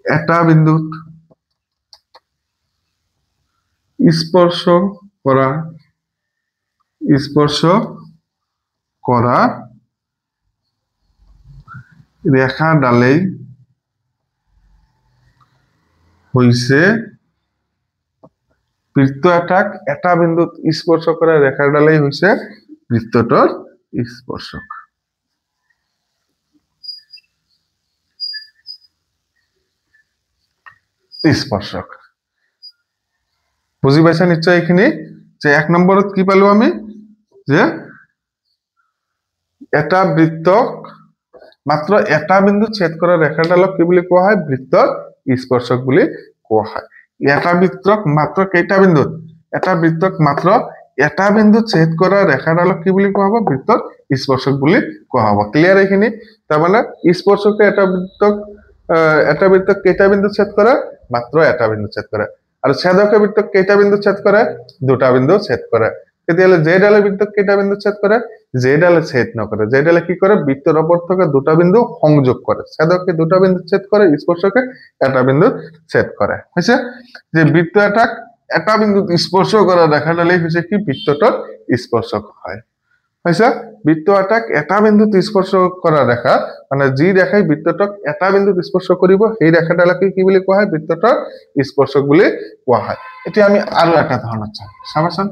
এটা বিন্দুত স্পৰ্শ কৰা ৰেখাডালেই হৈছে বৃত্ত এটাক এটা বিন্দুত স্পৰ্শ কৰা ৰেখাডালেই হৈছে বৃত্তটোৰ স্পৰ্শক স্পৰ্শক বুজি পাইছা নিশ্চয় এইখিনি যে এক নম্বৰত কি পালো আমি যে এটা বৃত্তক মাত্ৰ এটা বিন্দুত ছেদ কৰা ৰেখাডালক কি বুলি কোৱা হয় বৃত্তৰ স্পৰ্শক বুলি কোৱা হয় এটা বৃত্তক মাত্ৰ কেইটা বিন্দুত এটা বৃত্তক মাত্ৰ এটা বিন্দুত ছেদ কৰা ৰেখাডালক কি বুলি কোৱা হ'ব বৃত্তৰ স্পৰ্শক বুলি কোৱা হ'ব ক্লিয়াৰ এইখিনি তাৰমানে স্পৰ্শকে এটা বৃত্তক কেইটা বিন্দুত ছেদ কৰে মাত্ৰ এটা বিন্দুত ছেদ কৰে আৰু ছেদকে বৃত্তক কেইটা বিন্দুত ছেদ কৰে দুটা বিন্দুত ছেদ কৰে তেতিয়াহলে যে ডালে বৃত্তক কেইটা বিন্দুত ছেদ কৰে যে ডালে ছেদ নকৰে যে ডালে কি কৰে বৃত্তৰ ওপৰত থকা দুটা বিন্দু সংযোগ কৰে ছেদকে দুটা বিন্দুত ছেদ কৰে স্পৰ্শকে এটা বিন্দুত ছেদ কৰে হৈছে যে বৃত্ত এটাক এটা বিন্দুত স্পৰ্শ কৰা ৰেখাডালেই হৈছে কি বৃত্তটোৰ স্পৰ্শক হয় হৈছে বৃত্ত এটাক এটা বিন্দুত স্পৰ্শ কৰা ৰেখা মানে যি ৰেখাই বৃত্তটোক এটা বিন্দুত স্পৰ্শ কৰিব সেই ৰেখাডালক কি বুলি কোৱা হয় বৃত্তটোৰ স্পৰ্শক বুলি কোৱা হয় এতিয়া আমি আৰু এটা ধৰণত চাবাচোন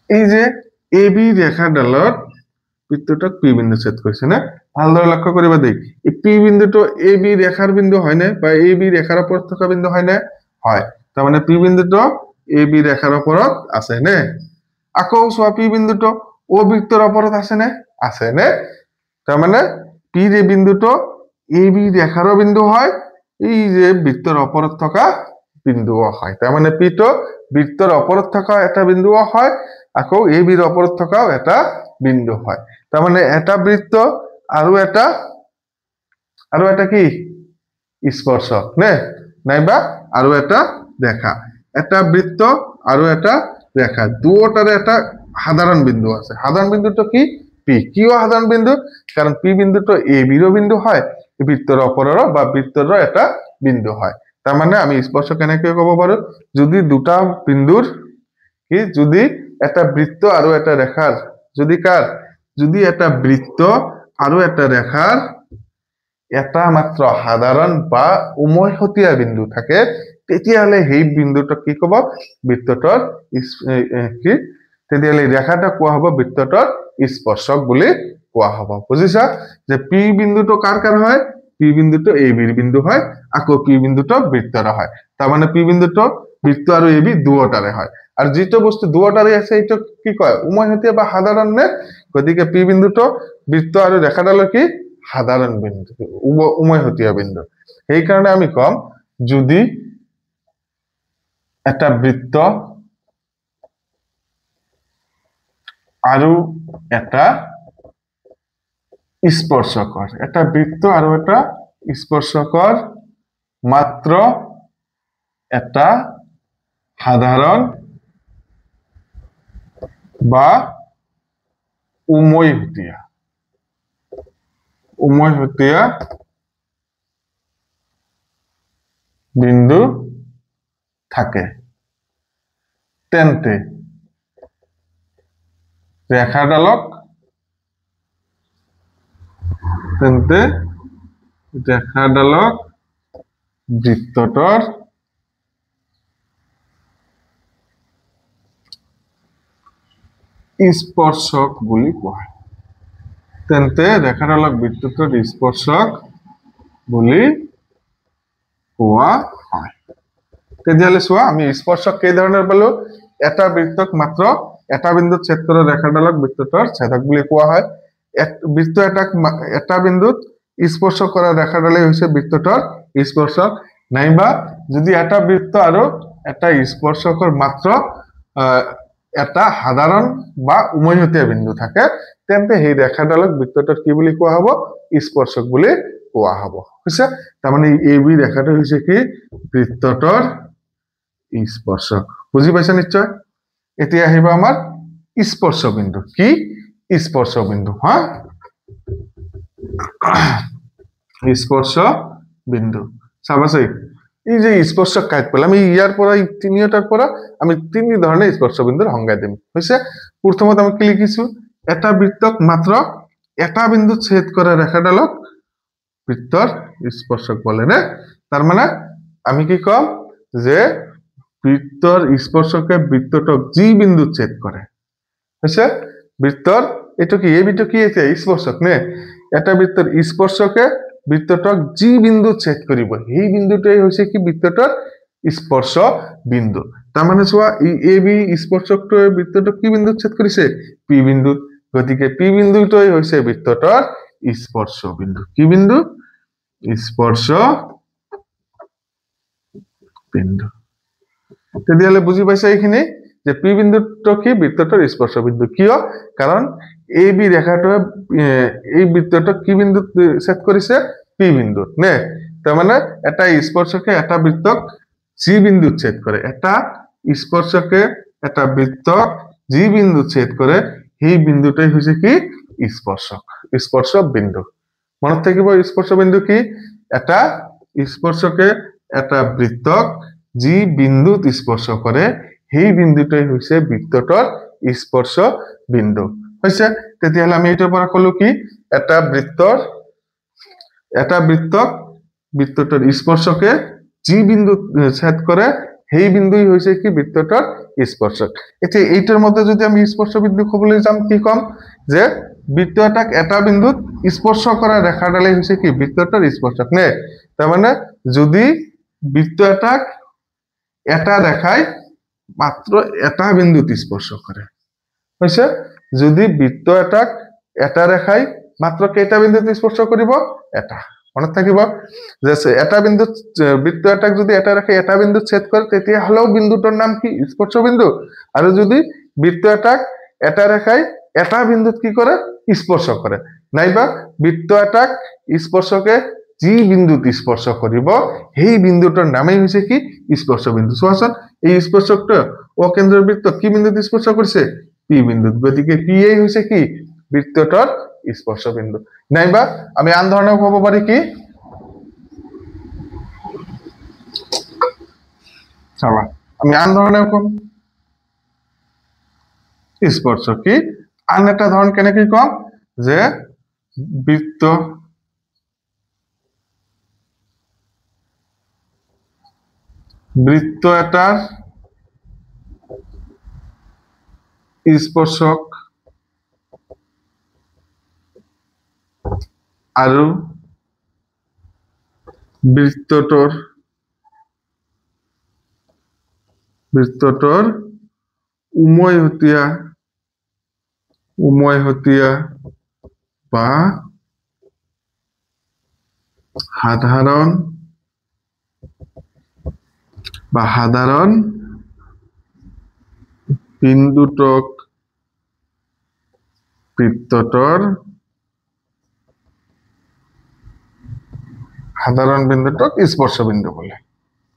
এই যে এবি ৰেখাডালত বৃত্তটোক পি বিন্দু ছেদ কৰিছে না ভালদৰে লক্ষ্য কৰিবা দেই এই পি বিন্দুটো এবি ৰেখাৰ বিন্দু হয় না বা এবি ৰেখাৰ ওপৰত থকা বিন্দু হয় না হয় তাৰ মানে পি বিন্দুটো এবি ৰেখাৰ ওপৰত আছে নে আকৌ সোৱা পি বিন্দুটো ও বৃত্তৰ ওপৰত আছে নে তাৰ মানে পি ৰে বিন্দুটো এবি ৰেখাৰ বিন্দু হয় এই যে বৃত্তৰ ওপৰত থকা বিন্দুও হয় তাৰ মানে পি তো বৃত্তৰ ওপৰত থকা এটা বিন্দুও হয় আকৌ এ বিৰ ওপৰত থকাও এটা বিন্দু হয় তাৰ মানে এটা বৃত্ত আৰু এটা কি স্পৰ্শক নে নাইবা আৰু এটা ৰেখা এটা বৃত্ত আৰু এটা রেখা দুটারে একটা সাধারণ বিন্দু আছে সাধারণ বিন্দুটো কি পি কিয় সাধারণ বিন্দু কারণ পি বিন্দুটো এ বির বিন্দু হয় বৃত্তৰ অপৰৰ বা বৃত্তৰ এটা বিন্দু হয় তাৰ মানে আমি স্পৰ্শ কেনেকৈ কব পাৰো যদি দুটা বিন্দুৰ কি যদি এটা বৃত্ত আৰু এটা ৰেখাৰ যদি এটা বৃত্ত আৰু এটা ৰেখাৰ এটা মাত্ৰ সাধাৰণ বা উমৈহতীয়া বিন্দু থাকে তেতিয়াহলে সেই বিন্দুটোক কি কব বৃত্তটোৰ কি তেতিয়াহলে ৰেখাটা কোৱা হ'ব বৃত্তটোৰ স্পৰ্শক বুলি কোৱা হ'ব বুজিছা যে পি বিন্দুটো কাৰ হয় পি বিন্দুটো এ বিৰ বিন্দু হয় আকৌ পি বিন্দুটো বৃত্তৰ হয় তাৰ মানে পি বিন্দুটো বৃত্ত আৰু এ বি দুটাৰে হয় আৰু যেটো বস্তু দুটাৰে আছে এইটো কি কয় উমৈহতীয়া বা সাধাৰণ নে গতিকে পি বিন্দুটো বৃত্ত আৰু ৰেখাডালৰ কি সাধাৰণ বিন্দু উমৈহতীয়া বিন্দু সেই কাৰণে আমি কম যদি একটা বৃত্ত আৰু এটা স্পৰ্শকৰ এটা বৃত্ত আৰু এটা স্পৰ্শকৰ মাত্ৰ এটা সাধাৰণ বা উমৈহতীয়া বিন্দু থাকে তেন্তে ৰেখাডালক বৃত্তটোৰ স্পৰ্শক বুলি কোৱা হয় তেন্তে ৰেখাডালক বৃত্তটোৰ স্পৰ্শক বুলি কোৱা হয় তেতিয়াহলে চোৱা আমি স্পৰ্শক কেই ধৰণৰ পালো এটা বৃত্তক মাত্ৰ এটা বিন্দুত ছেদ কৰা ৰেখাডালক বৃত্তটোৰ ছেদক বুলি কোৱা হয় বৃত্ত এটা বিন্দুত স্পৰ্শ কৰা ৰেখাডালেই হৈছে বৃত্তটোৰ স্পৰ্শক নাইবা যদি এটা বৃত্ত আৰু এটা স্পৰ্শকৰ মাত্ৰ এটা সাধাৰণ বা উমৈহতীয়া বিন্দু থাকে তেন্তে সেই ৰেখাডালক বৃত্তটোৰ কি বুলি কোৱা হ'ব স্পৰ্শক বুলি কোৱা হ'ব হৈছে তাৰ মানে এই বি ৰেখাটো হৈছে কি বৃত্তটোৰ স্পৰ্শক বুজি পাইছা নিশ্চয় এতিয়া আহিব আমাৰ স্পৰ্শ বিন্দু কি স্পৰ্শ বিন্দু হ্যাঁ স্পৰ্শ বিন্দু চাবাছে এই যে স্পৰ্শক কাট পেলাম আমি ইয়াৰ পৰা তিনিটাৰ পৰা আমি তিনি ধৰণৰ স্পৰ্শ বিন্দুৰ সংজ্ঞা দিম হৈছে প্ৰথমত আমি কি লিখিছো এটা বৃত্তক মাত্ৰ এটা বিন্দুত ছেদ কৰা ৰেখাডালক বৃত্তৰ স্পৰ্শক বলে না তাৰ মানে আমি কি কম যে বৃত্তৰ স্পৰ্শকে বৃত্তটোক যি বিন্দুত ছেদ কৰে হৈছে বৃত্তৰ এটো কি এই বিটো কি আছে স্পৰ্শক নে এটা বৃত্তৰ স্পৰ্শকে বৃত্তটোক যি বিন্দু ছেদ কৰিব এই বিন্দুটোই হৈছে কি বৃত্তটোৰ স্পৰ্শ বিন্দু তাৰ মানে চোৱা এই এ বি স্পৰ্শকটোৱে বৃত্তটোক কি বিন্দুত ছেদ কৰিছে পি বিন্দুত গতিকে পি বিন্দুটোই হৈছে বৃত্তটোৰ স্পৰ্শ বিন্দু কি বিন্দু স্পৰ্শ বিন্দু তেতিয়াহলে বুজি পাইছা এইখিনি যে পি বিন্দুটো কি বৃত্তটোৰ স্পৰ্শ বিন্দু কিয় কাৰণ এ বি ৰেখাটোৱে এই বৃত্তটোক কি বিন্দুত ছেদ কৰিছে পি বিন্দুত নে তাৰ মানে এটা স্পৰ্শকে এটা বৃত্তক যি বিন্দুত ছেদ কৰে এটা স্পৰ্শকে এটা বৃত্তক যি বিন্দুত ছেদ কৰে সেই বিন্দুটাই হৈছে কি স্পৰ্শ বিন্দু মনত থাকিব স্পৰ্শ বিন্দু কি এটা স্পৰ্শকে এটা বৃত্তক যি বিন্দুত স্পৰ্শ কৰে সেই বিন্দুটাই হৈছে বৃত্তটোৰ স্পৰ্শ বিন্দু হৈছে তেতিয়াহলে আমি এটাৰ পৰা কলো কি এটা বৃত্তক বৃত্তটোৰ স্পৰ্শকে যি বিন্দুত ছেদ কৰে সেই বিন্দুই হৈছে কি বৃত্তটোৰ স্পৰ্শক এতিয়া এইটাৰ মধ্যে যদি আমি স্পর্শ বিন্দু কবলৈ যাম কি কম যে বৃত্ত এটাক এটা বিন্দুত স্পর্শ কৰা ৰেখাডালেই হৈছে কি বৃত্তটোৰ স্পৰ্শক নে তাৰ মানে যদি বৃত্ত এটাক এটা রেখায় মাত্র এটা বিন্দুত স্পর্শ করে হৈছে যদি বৃত্ত এটাক এটা রেখায় মাত্র কেইটা বিন্দুত স্পর্শ কৰিব এটা মনত থাকিব যে এটা বিন্দুত বৃত্ত এটাক যদি এটা রেখায় এটা বিন্দুত ছেদ কৰে তেতিয়া হলেও বিন্দুটোৰ নাম কি স্পৰ্শ বিন্দু আৰু যদি বৃত্ত এটাক এটা ৰেখায় এটা বিন্দুত কি কৰে স্পৰ্শ কৰে নাইবা বৃত্ত এটাক স্পৰ্শকে যি বিন্দুত স্পৰ্শ কৰিব সেই বিন্দুটোৰ নামেই হৈছে কি স্পৰ্শ বিন্দু চোৱাচোন এই স্পৰ্শকটো অকেন্দ্ৰৰ বৃত্ত কি বিন্দুত স্পৰ্শ কৰিছে পি বিন্দুত গতিকে পি এই হৈছে কি বৃত্তটোৰ স্পৰ্শ বিন্দু নাইবা আমি আন ধৰণে ক'ব পাৰি কি চাবা আমি আন ধৰণে কম স্পৰ্শ কি আন এটা ধৰণ কেনেকৈ কম যে বৃত্ত এটাৰ স্পৰ্শক আৰু বৃত্তটোৰ উমৈহতীয়া বা সাধাৰণ বিন্দুটোক বৃত্তটোৰ সাধাৰণ বিন্দুটোক স্পৰ্শ বিন্দু বোলে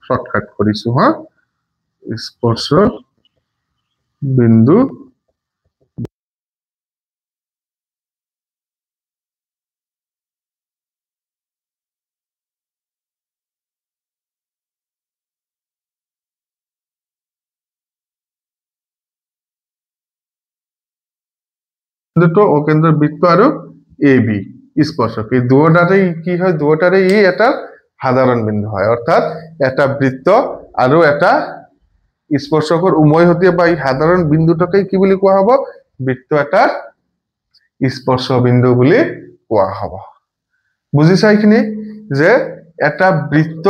শৰ্টকাট কৰিছো হা স্পৰ্শ বিন্দু দুটো অকেন্দ্ৰ বৃত্ত আৰু এ বি স্পৰ্শক এই দুটাৰে কি হয় দুটাৰে ই এটা সাধাৰণ বিন্দু হয় অৰ্থাৎ এটা বৃত্ত আৰু এটা স্পৰ্শকৰ উমৈহতীয়া বা সাধাৰণ বিন্দুটাকে কি বুলি কোৱা হ'ব বৃত্ত এটা স্পৰ্শ বিন্দু বুলি কোৱা হ'ব বুজিছা এইখিনি যে এটা বৃত্ত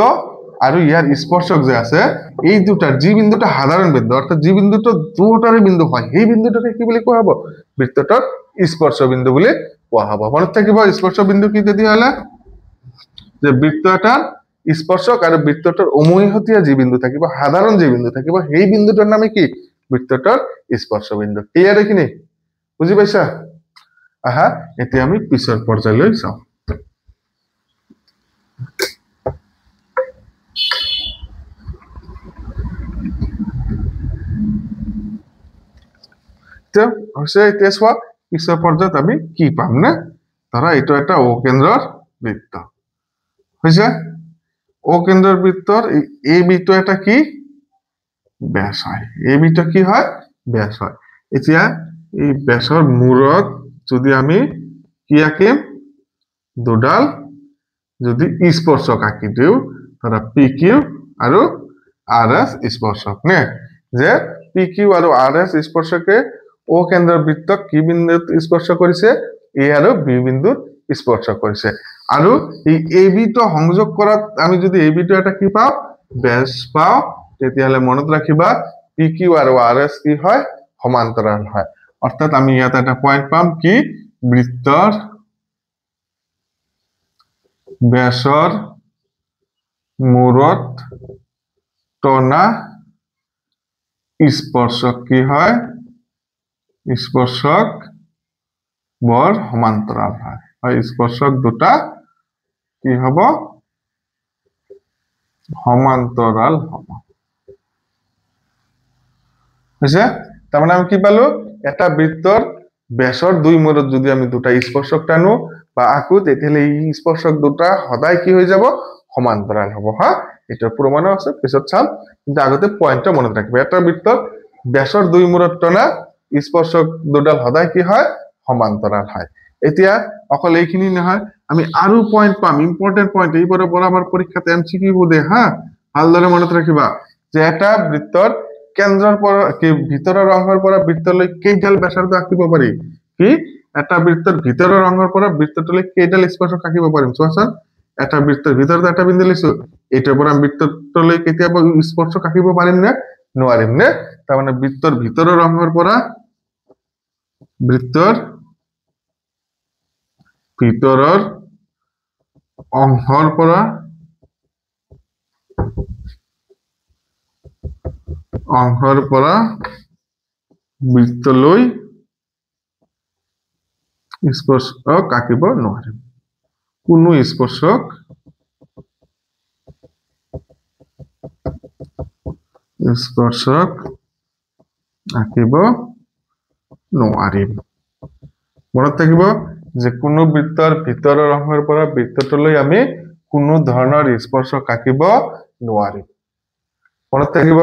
আৰু ইয়াৰ স্পৰ্শক যে আছে এই দুটাৰ যি বিন্দুটা সাধাৰণ বিন্দু অৰ্থাৎ যি বিন্দুটো দুটাৰে বিন্দু হয় সেই বিন্দুটাকে কি বুলি কোৱা হ'ব বৃত্তটোৰ স্পৰ্শ বিন্দু বুলি কোৱা হ'ব মনত থাকিব স্পৰ্শ বিন্দু কি তেতিয়াহ'লে যে বৃত্ত এটাৰ স্পৰ্শক আৰু বৃত্তটোৰ উমৈহতীয়া যি বিন্দু থাকিব সাধাৰণ যি বিন্দু থাকিব সেই বিন্দুটোৰ নামে কি বৃত্তটোৰ স্পৰ্শ বিন্দু ক্লিয়াৰ এইখিনি বুজি পাইছা আহা এতিয়া আমি পিছৰ পৰ্যায়লৈ যাওঁ এতিয়া চোৱা পিছৰ পৰ্যায়ত আমি কি পাম না ধৰা এইটো এটা অকেন্দ্ৰৰ বৃত্ত হৈছে অকেন্দ্ৰৰ বৃত্তৰ এই বিটো এটা কি ব্যাস হয় এই বিটো কি হয় ব্যাস হয় এতিয়া এই ব্যাসৰ মূৰত যদি আমি কি আঁকিম দুডাল যদি স্পৰ্শক আঁকি দিও ধৰা পি কিউ আৰু আৰ এস স্পৰ্শক নে যে পি কিউ আৰু আৰ এস স্পৰ্শকে ও কেন্দ্ৰৰ বৃত্তক কি বিন্দুত স্পৰ্শ কৰিছে এ আৰু বি বিন্দুত স্পৰ্শ কৰিছে আৰু এই এ বি টো সংযোগ কৰাত আমি যদি এ বি টো এটা কি পাও ব্যাস পাও তেতিয়াহলে মনত ৰাখিবা পি কিউ আৰু আৰ এস কি হয় সমান্তৰাল হয় অৰ্থাৎ আমি ইয়াত এটা পয়েন্ট পাম কি বৃত্তৰ ব্যাসৰ মূৰত টনা স্পৰ্শক কি হয় স্পৰ্শক বৰ সমান্তৰাল হয় স্পৰ্শক দুটা কি হব সমান্তৰাল হব হৈছে তাৰমানে আমি কি পালো এটা বৃত্তৰ ব্যাসৰ দুই মূৰত যদি আমি দুটা স্পৰ্শক টানো বা আঁকো তেতিয়াহলে এই স্পৰ্শক দুটা সদায় কি হৈ যাব সমান্তৰাল হব হা এটা প্ৰমাণ আছে পিছত চাম কিন্তু আগতে পয়েন্টটা মনত ৰাখিবা এটা বৃত্তৰ ব্যাসৰ দুই মূৰত টনা স্পৰ্শক দুডাল সদায় কি হয় সমান্তৰাল হয় এতিয়া অকল এইখিনি নহয় আমি আৰু পয়েন্ট পাম ইম্পৰ্টেন্ট পয়েন্ট এইবাৰৰ পৰা আমাৰ পৰীক্ষাত এমসিকিউ দে হা ভালদৰে মনত ৰাখিবা যে এটা বৃত্তৰ কেন্দ্ৰৰ পৰা কি ভিতৰৰ অংশৰ পৰা বৃত্তলৈ কেইডাল ব্যাসাৰ্ধ আঁকিব পাৰি কি এটা বৃত্তৰ ভিতৰৰ অংশৰ পৰা বৃত্তলৈ কেইডাল স্পৰ্শক আঁকিব পাৰিম চোৱাচোন এটা বৃত্তৰ ভিতৰত এটা বিন্দু লৈছো এটাৰ পৰা বৃত্তলৈ কেতিয়াবা স্পৰ্শক আঁকিব পাৰিম নে নোৱাৰিম নে তাৰমানে বৃত্তৰ ভিতৰৰ অংশৰ পৰা বৃত্তৰ ভিতৰৰ অংশৰ পৰা বৃত্তলৈ স্পৰ্শক আঁকিব নোৱাৰিম কোনো স্পৰ্শক আঁকিব নোৱাৰিম মনত থাকিব যে কোনো বৃত্তৰ ভিতৰৰ অংশৰ পৰা বৃত্তটোলৈ আমি কোনো ধৰণৰ স্পৰ্শক আঁকিব নোৱাৰিম মনত থাকিব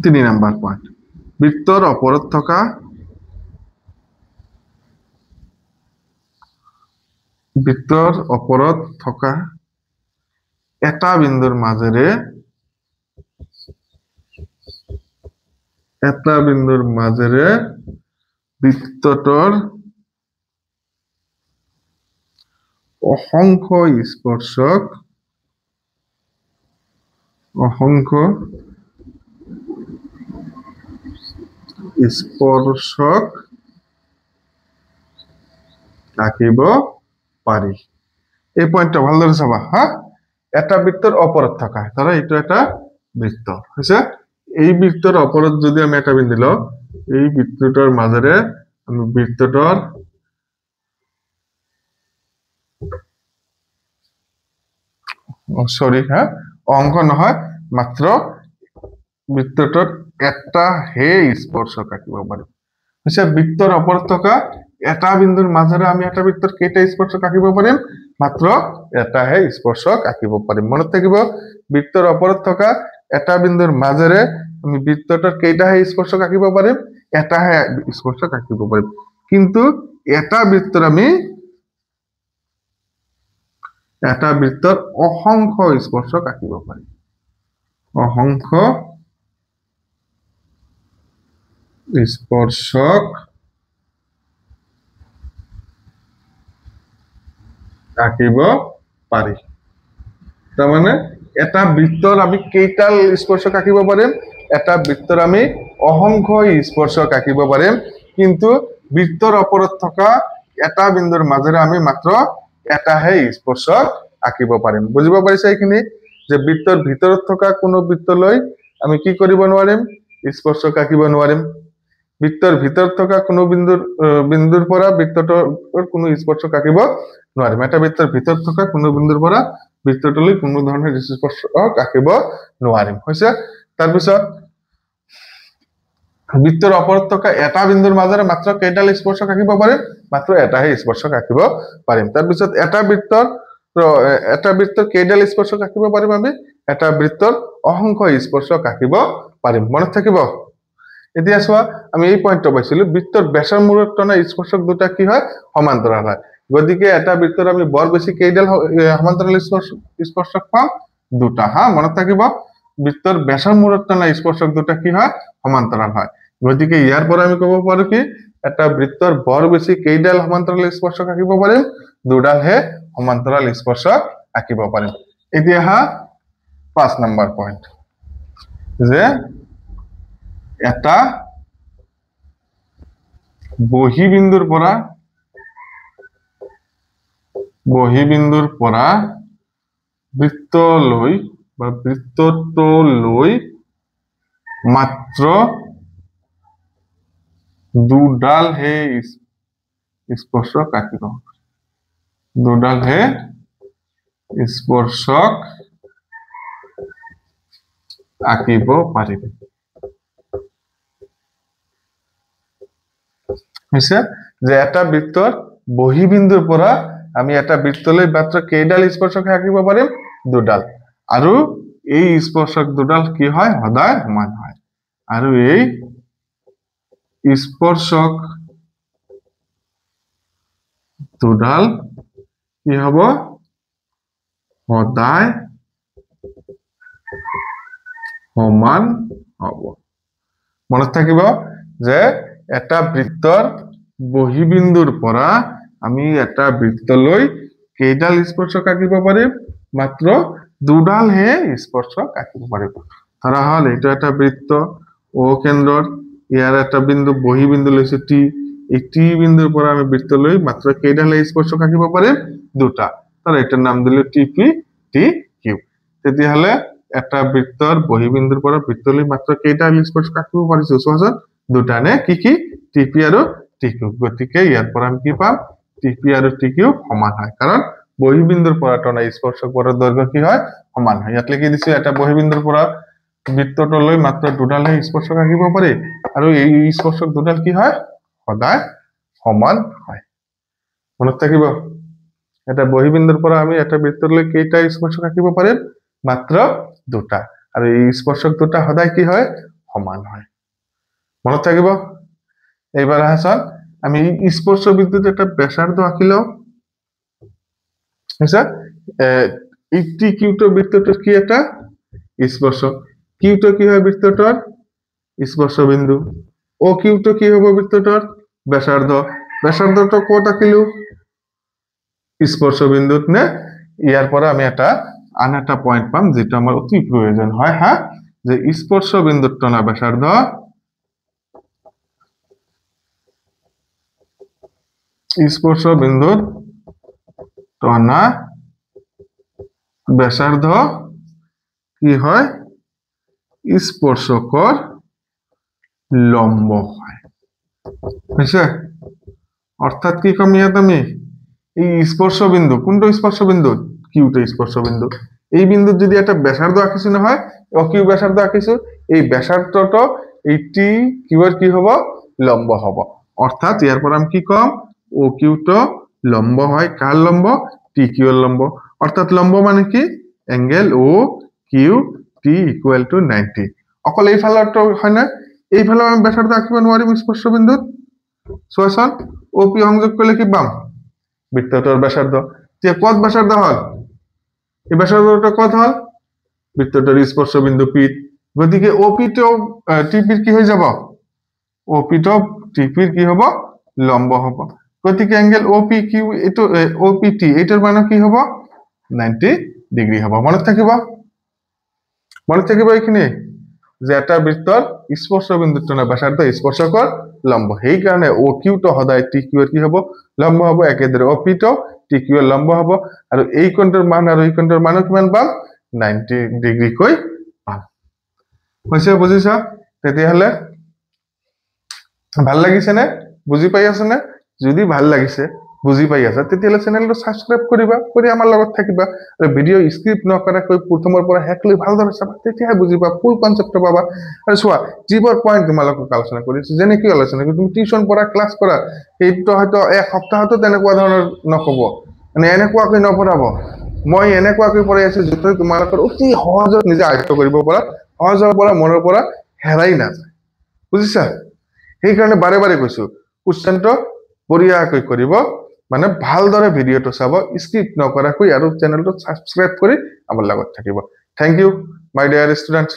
3 নম্বৰ পইণ্ট বৃত্তৰ ওপৰত থকা এটা বিন্দুৰ মাজেৰে বৃত্তটোৰ অসংখ্য স্পৰ্শক আঁকিব পাৰি এই পইণ্টটা ভালদৰে চাবা হা এটা বৃত্তৰ ওপৰত থকা ধৰা এইটো এটা বৃত্ত হৈছে এই বৃত্তৰ ওপৰত যদি আমি এটা বিন্দু লওঁ এই বৃত্তটোৰ মাজেৰে আমি বৃত্তটোৰ অংক নহয় মাত্ৰ বৃত্তটোৰ এটা হে স্পৰ্শক আঁকিব পাৰিম হৈছে বৃত্তৰ ওপৰত থকা এটা বিন্দুৰ মাজেৰে আমি এটা বৃত্তৰ কেইটা স্পৰ্শক আঁকিব পাৰিম মাত্ৰ এটাহে স্পৰ্শক আঁকিব পাৰিম মনত থাকিব বৃত্তৰ ওপৰত থকা এটা বিন্দুৰ মাজেৰে আমি বৃত্তটোৰ কেইটাহে স্পৰ্শক আঁকিব পাৰিম এটাহে স্পৰ্শক আঁকিব পাৰিম কিন্তু এটা বৃত্তৰ অসংখ্য স্পৰ্শক আঁকিব পাৰিম অসংখ্য স্পৰ্শক আঁকিব পাৰি তাৰমানে এটা বৃত্তৰ আমি কেইটা স্পৰ্শক আঁকিব পাৰিম এটা বৃত্তৰ আমি অসংখ্য স্পৰ্শক আঁকিব পাৰিম কিন্তু বৃত্তৰ ওপৰত থকা এটা বিন্দুৰ মাজেৰে আমি মাত্ৰ এটাহে স্পৰ্শক আঁকিব পাৰিম বুজিব পাৰিছা এইখিনি যে বৃত্তৰ ভিতৰত থকা কোনো বৃত্তলৈ আমি কি কৰিব নোৱাৰিম স্পৰ্শক আঁকিব নোৱাৰিম বৃত্তৰ ভিতৰত থকা কোনো বিন্দুৰ পৰা বৃত্তটোৰ কোনো স্পৰ্শক আঁকিব নোৱাৰিম এটা বৃত্তৰ ভিতৰত থকা কোনো বিন্দুৰ পৰা বৃত্তটোলৈ কোনো ধৰণৰ স্পৰ্শক আঁকিব নোৱাৰিম হৈছে তাৰ পিছত বৃত্তৰ ওপৰত থকা এটা বিন্দুৰ মাজেৰে মাত্ৰ কেইডাল স্পৰ্শক আঁকিব পাৰিম মাত্ৰ এটাহে স্পৰ্শক আঁকিব পাৰিম তাৰ পিছত এটা বৃত্তৰ কেইডাল স্পৰ্শক আঁকিব পাৰিম আমি এটা বৃত্তৰ অসংখ্য স্পৰ্শক আঁকিব পাৰিম মনত থাকিব এতিয়া চোৱা আমি এই পইণ্টটো পাইছিলো বৃত্তৰ ব্যাসৰ মূৰত টনা স্পৰ্শক দুটা কি হয় সমান্তৰাল হয় গতিকে এটা বৃত্তৰ আমি বৰ বেছি কেইডাল সমান্তৰাল স্পৰ্শক পাম দুটা হা মনত থাকিব বৃত্তৰ ব্যাসৰ মূৰত টনা স্পৰ্শক দুটা কি হয় সমান্তৰাল হয় গতিকে ইয়াৰ পৰা আমি ক'ব পাৰো কি এটা বৃত্তৰ বৰ বেছি কেইডাল সমান্তৰাল স্পৰ্শক আঁকিব পাৰিম দুডালহে সমান্তৰাল স্পৰ্শক আঁকিব পাৰিম এতিয়া হা 5 নম্বৰ পইণ্ট যে এটা বহিবিন্দুৰ পৰা বৃত্তলৈ বা বৃত্তটোলৈ মাত্ৰ দুডালহে স্পৰ্শক আঁকিব পাৰিব হৈছে যে এটা বৃত্তৰ বহিবিন্দুৰ পৰা আমি এটা বৃত্তলৈ মাত্ৰ কেইডাল স্পৰ্শক আঁকিব পাৰিম দুডাল আৰু এই স্পৰ্শক দুডাল কি হয় সদায় সমান হয় আৰু এই স্পৰ্শক দুডাল কি হ'ব সদায় সমান হ'ব মনত থাকিব যে এটা বৃত্তৰ বহিবিন্দুৰ পৰা আমি এটা বৃত্তলৈ কেইডাল স্পৰ্শক আঁকিব পাৰিম মাত্ৰ দুডালহে স্পৰ্শক আঁকিব পাৰিম ধৰা হল এইটো এটা বৃত্ত ও কেন্দ্ৰৰ ইয়াৰ এটা বিন্দু বহিবিন্দু লৈছো টি এই টি বিন্দুৰ পৰা আমি বৃত্তলৈ মাত্ৰ কেইডাল স্পৰ্শক আঁকিব পাৰিম দুটা তাৰ এটাৰ নাম দিলো টিপি টি কিউ তেতিয়াহলে এটা বৃত্তৰ বহিবিন্দুৰ পৰা বৃত্তলৈ মাত্ৰ কেইডাল স্পৰ্শক আঁকিব পাৰিছো চোৱাচোন দুটা নে কি টিপি আৰু টিকিউ গতিকে ইয়াৰ পৰা আমি কি পাম টিপি আৰু টিকিউ সমান হয় কাৰণ বহিবিন্দুৰ পৰা টনা স্পৰ্শক পথৰ দৈৰ্ঘ্য কি হয় সমান হয় ইয়াত লিখি দিছো এটা বহিবিন্দুৰ পৰা বৃত্তটোলৈ মাত্ৰ দুডালহে স্পৰ্শক আঁকিব পাৰি আৰু এই স্পৰ্শক দুডাল কি হয় সদায় সমান হয় মনত থাকিব এটা বহিবিন্দুৰ পৰা আমি এটা বৃত্তলৈ কেইটা স্পৰ্শক আঁকিব পাৰিম মাত্ৰ দুটা আৰু এই স্পৰ্শক দুটা সদায় কি হয় সমান হয় মনত থাকিব এইবাৰ আহাচোন আমি স্পৰ্শ বিন্দুত এটা ব্যাসাৰ্ধ আঁকিলো আচ্ছা এই টিকিউটো বৃত্তটোৰ কি এটা স্পৰ্শক কিউটো কি হয় বৃত্তটোৰ স্পর্শ বিন্দু ও কিউটো কি হবে বৃত্তটার ব্যাসার্ধ ব্যাসার্ধটা কত আঁকিলো স্পর্শ বিন্দুত নে ইয়ার পরে আমি এটা আন একটা পয়েন্ট পাম যেটা আমার অতি প্রয়োজন হয় হ্যাঁ যে স্পর্শ বিন্দুর টনা ব্যাসার্ধ স্পর্শ বিন্দুর টনা ব্যাসার্ধ কি হয় স্পর্শকর লম্ব হয় বুঝছে অর্থাৎ কি কমিয়া তুমি এই স্পর্শ বিন্দু কোনটা স্পর্শ বিন্দু কিউটা স্পর্শ বিন্দু এই বিন্দু যদি একটা ব্যাসার্ধ আঁকিছো না হয় ও কিউ ব্যাসার্ধ আঁকিছো এই ব্যাসার্ধটা এই টি কিউর কি হবো লম্ব হবো অর্থাৎ ইয়ার পর আমি কি কম ও কিউটা লম্ব হয় কার লম্ব টি কিউর লম্ব অর্থাৎ লম্ব মানে কি angle O Q T equal to 90 অকল এই ফালটো হয় না এই ফালে আমি ব্যাসার্ধ আঁকিব নোৱাৰিম স্পৰ্শ বিন্দুত সোয়াসন ওপি সংযোগ কৰলে কি পাম বৃত্তটোৰ ব্যাসাৰ্ধ যে কত ব্যাসাৰ্ধ হল এই ব্যাসাৰ্ধটা কত হল বৃত্তটোৰ স্পৰ্শ বিন্দু পি গতিকে ওপি তো টিপিৰ কি হৈ যাব ওপি তো টিপিৰ কি হ'ব লম্ব হ'ব গতিকে অ্যাঙ্গেল ওপি কিউ এটো ওপিটি এটার মান কি হ'ব 90 ডিগ্রি হ'ব মনত থাকিব এইখিনি যে এটা বৃত্তৰ স্পৰ্শ বিন্দুৰ টনা ব্যাসাৰ্ধ স্পৰ্শকৰ লম্ব সেই কাৰণে ও কিউ তো সদায় টি কিউ কি হ'ব লম্ব হ'ব একেদৰে ওপি তো টি কিউ লম্ব হ'ব আৰু এই কোণৰ মান আৰু এই কোণৰ মান কিমান পাম 90 ডিগ্রি কৈ পাম হৈছে বুজিছা তেতিয়াহলে ভাল লাগিছে নে বুজি পাই আছে নে যদি ভাল লাগিছে বুজি পাই আছে তেতিয়াহলে চেনেলটো সাবস্ক্রাইব কৰিবা কৰি আমাৰ লগত থাকিবা আৰু ভিডিও স্ক্ৰিপ্ট নকৰাকৈ প্ৰথমৰ পৰা হেকলৈ ভালদৰে চাবা তেতিয়া বুজিবা ফুল কনসেপ্ট পাবা আৰু চোৱা যিবোৰ পয়েন্ট তোমালোকক আলোচনা কৰিছো যেনে কি আলোচনা কৰি তুমি টিউশন পঢ়া ক্লাস কৰা এইটো হয়তো এক সপ্তাহতো তেনেকুৱা ধৰণৰ নকব মানে এনেকুৱাকৈ নপঢ়াব মই এনেকুৱাকৈ পঢ়াই আছো যেটো তোমালোকৰ অতি সহজত নিজে আয়ত্ত কৰিব পৰা সহজৰ পৰা মনৰ পৰা হেৰাই নাযায় বুজিছা সেই কাৰণে বাৰে বাৰে কৈছো কুৱেশ্যনটো বঢ়িয়াকৈ কৰিব মানে ভালদৰে ভিডিওটো চাব স্কিপ নকৰাকৈ আৰু চেনেলটো সাবস্ক্ৰাইব কৰি আমাৰ লগত থাকিব thank you my dear students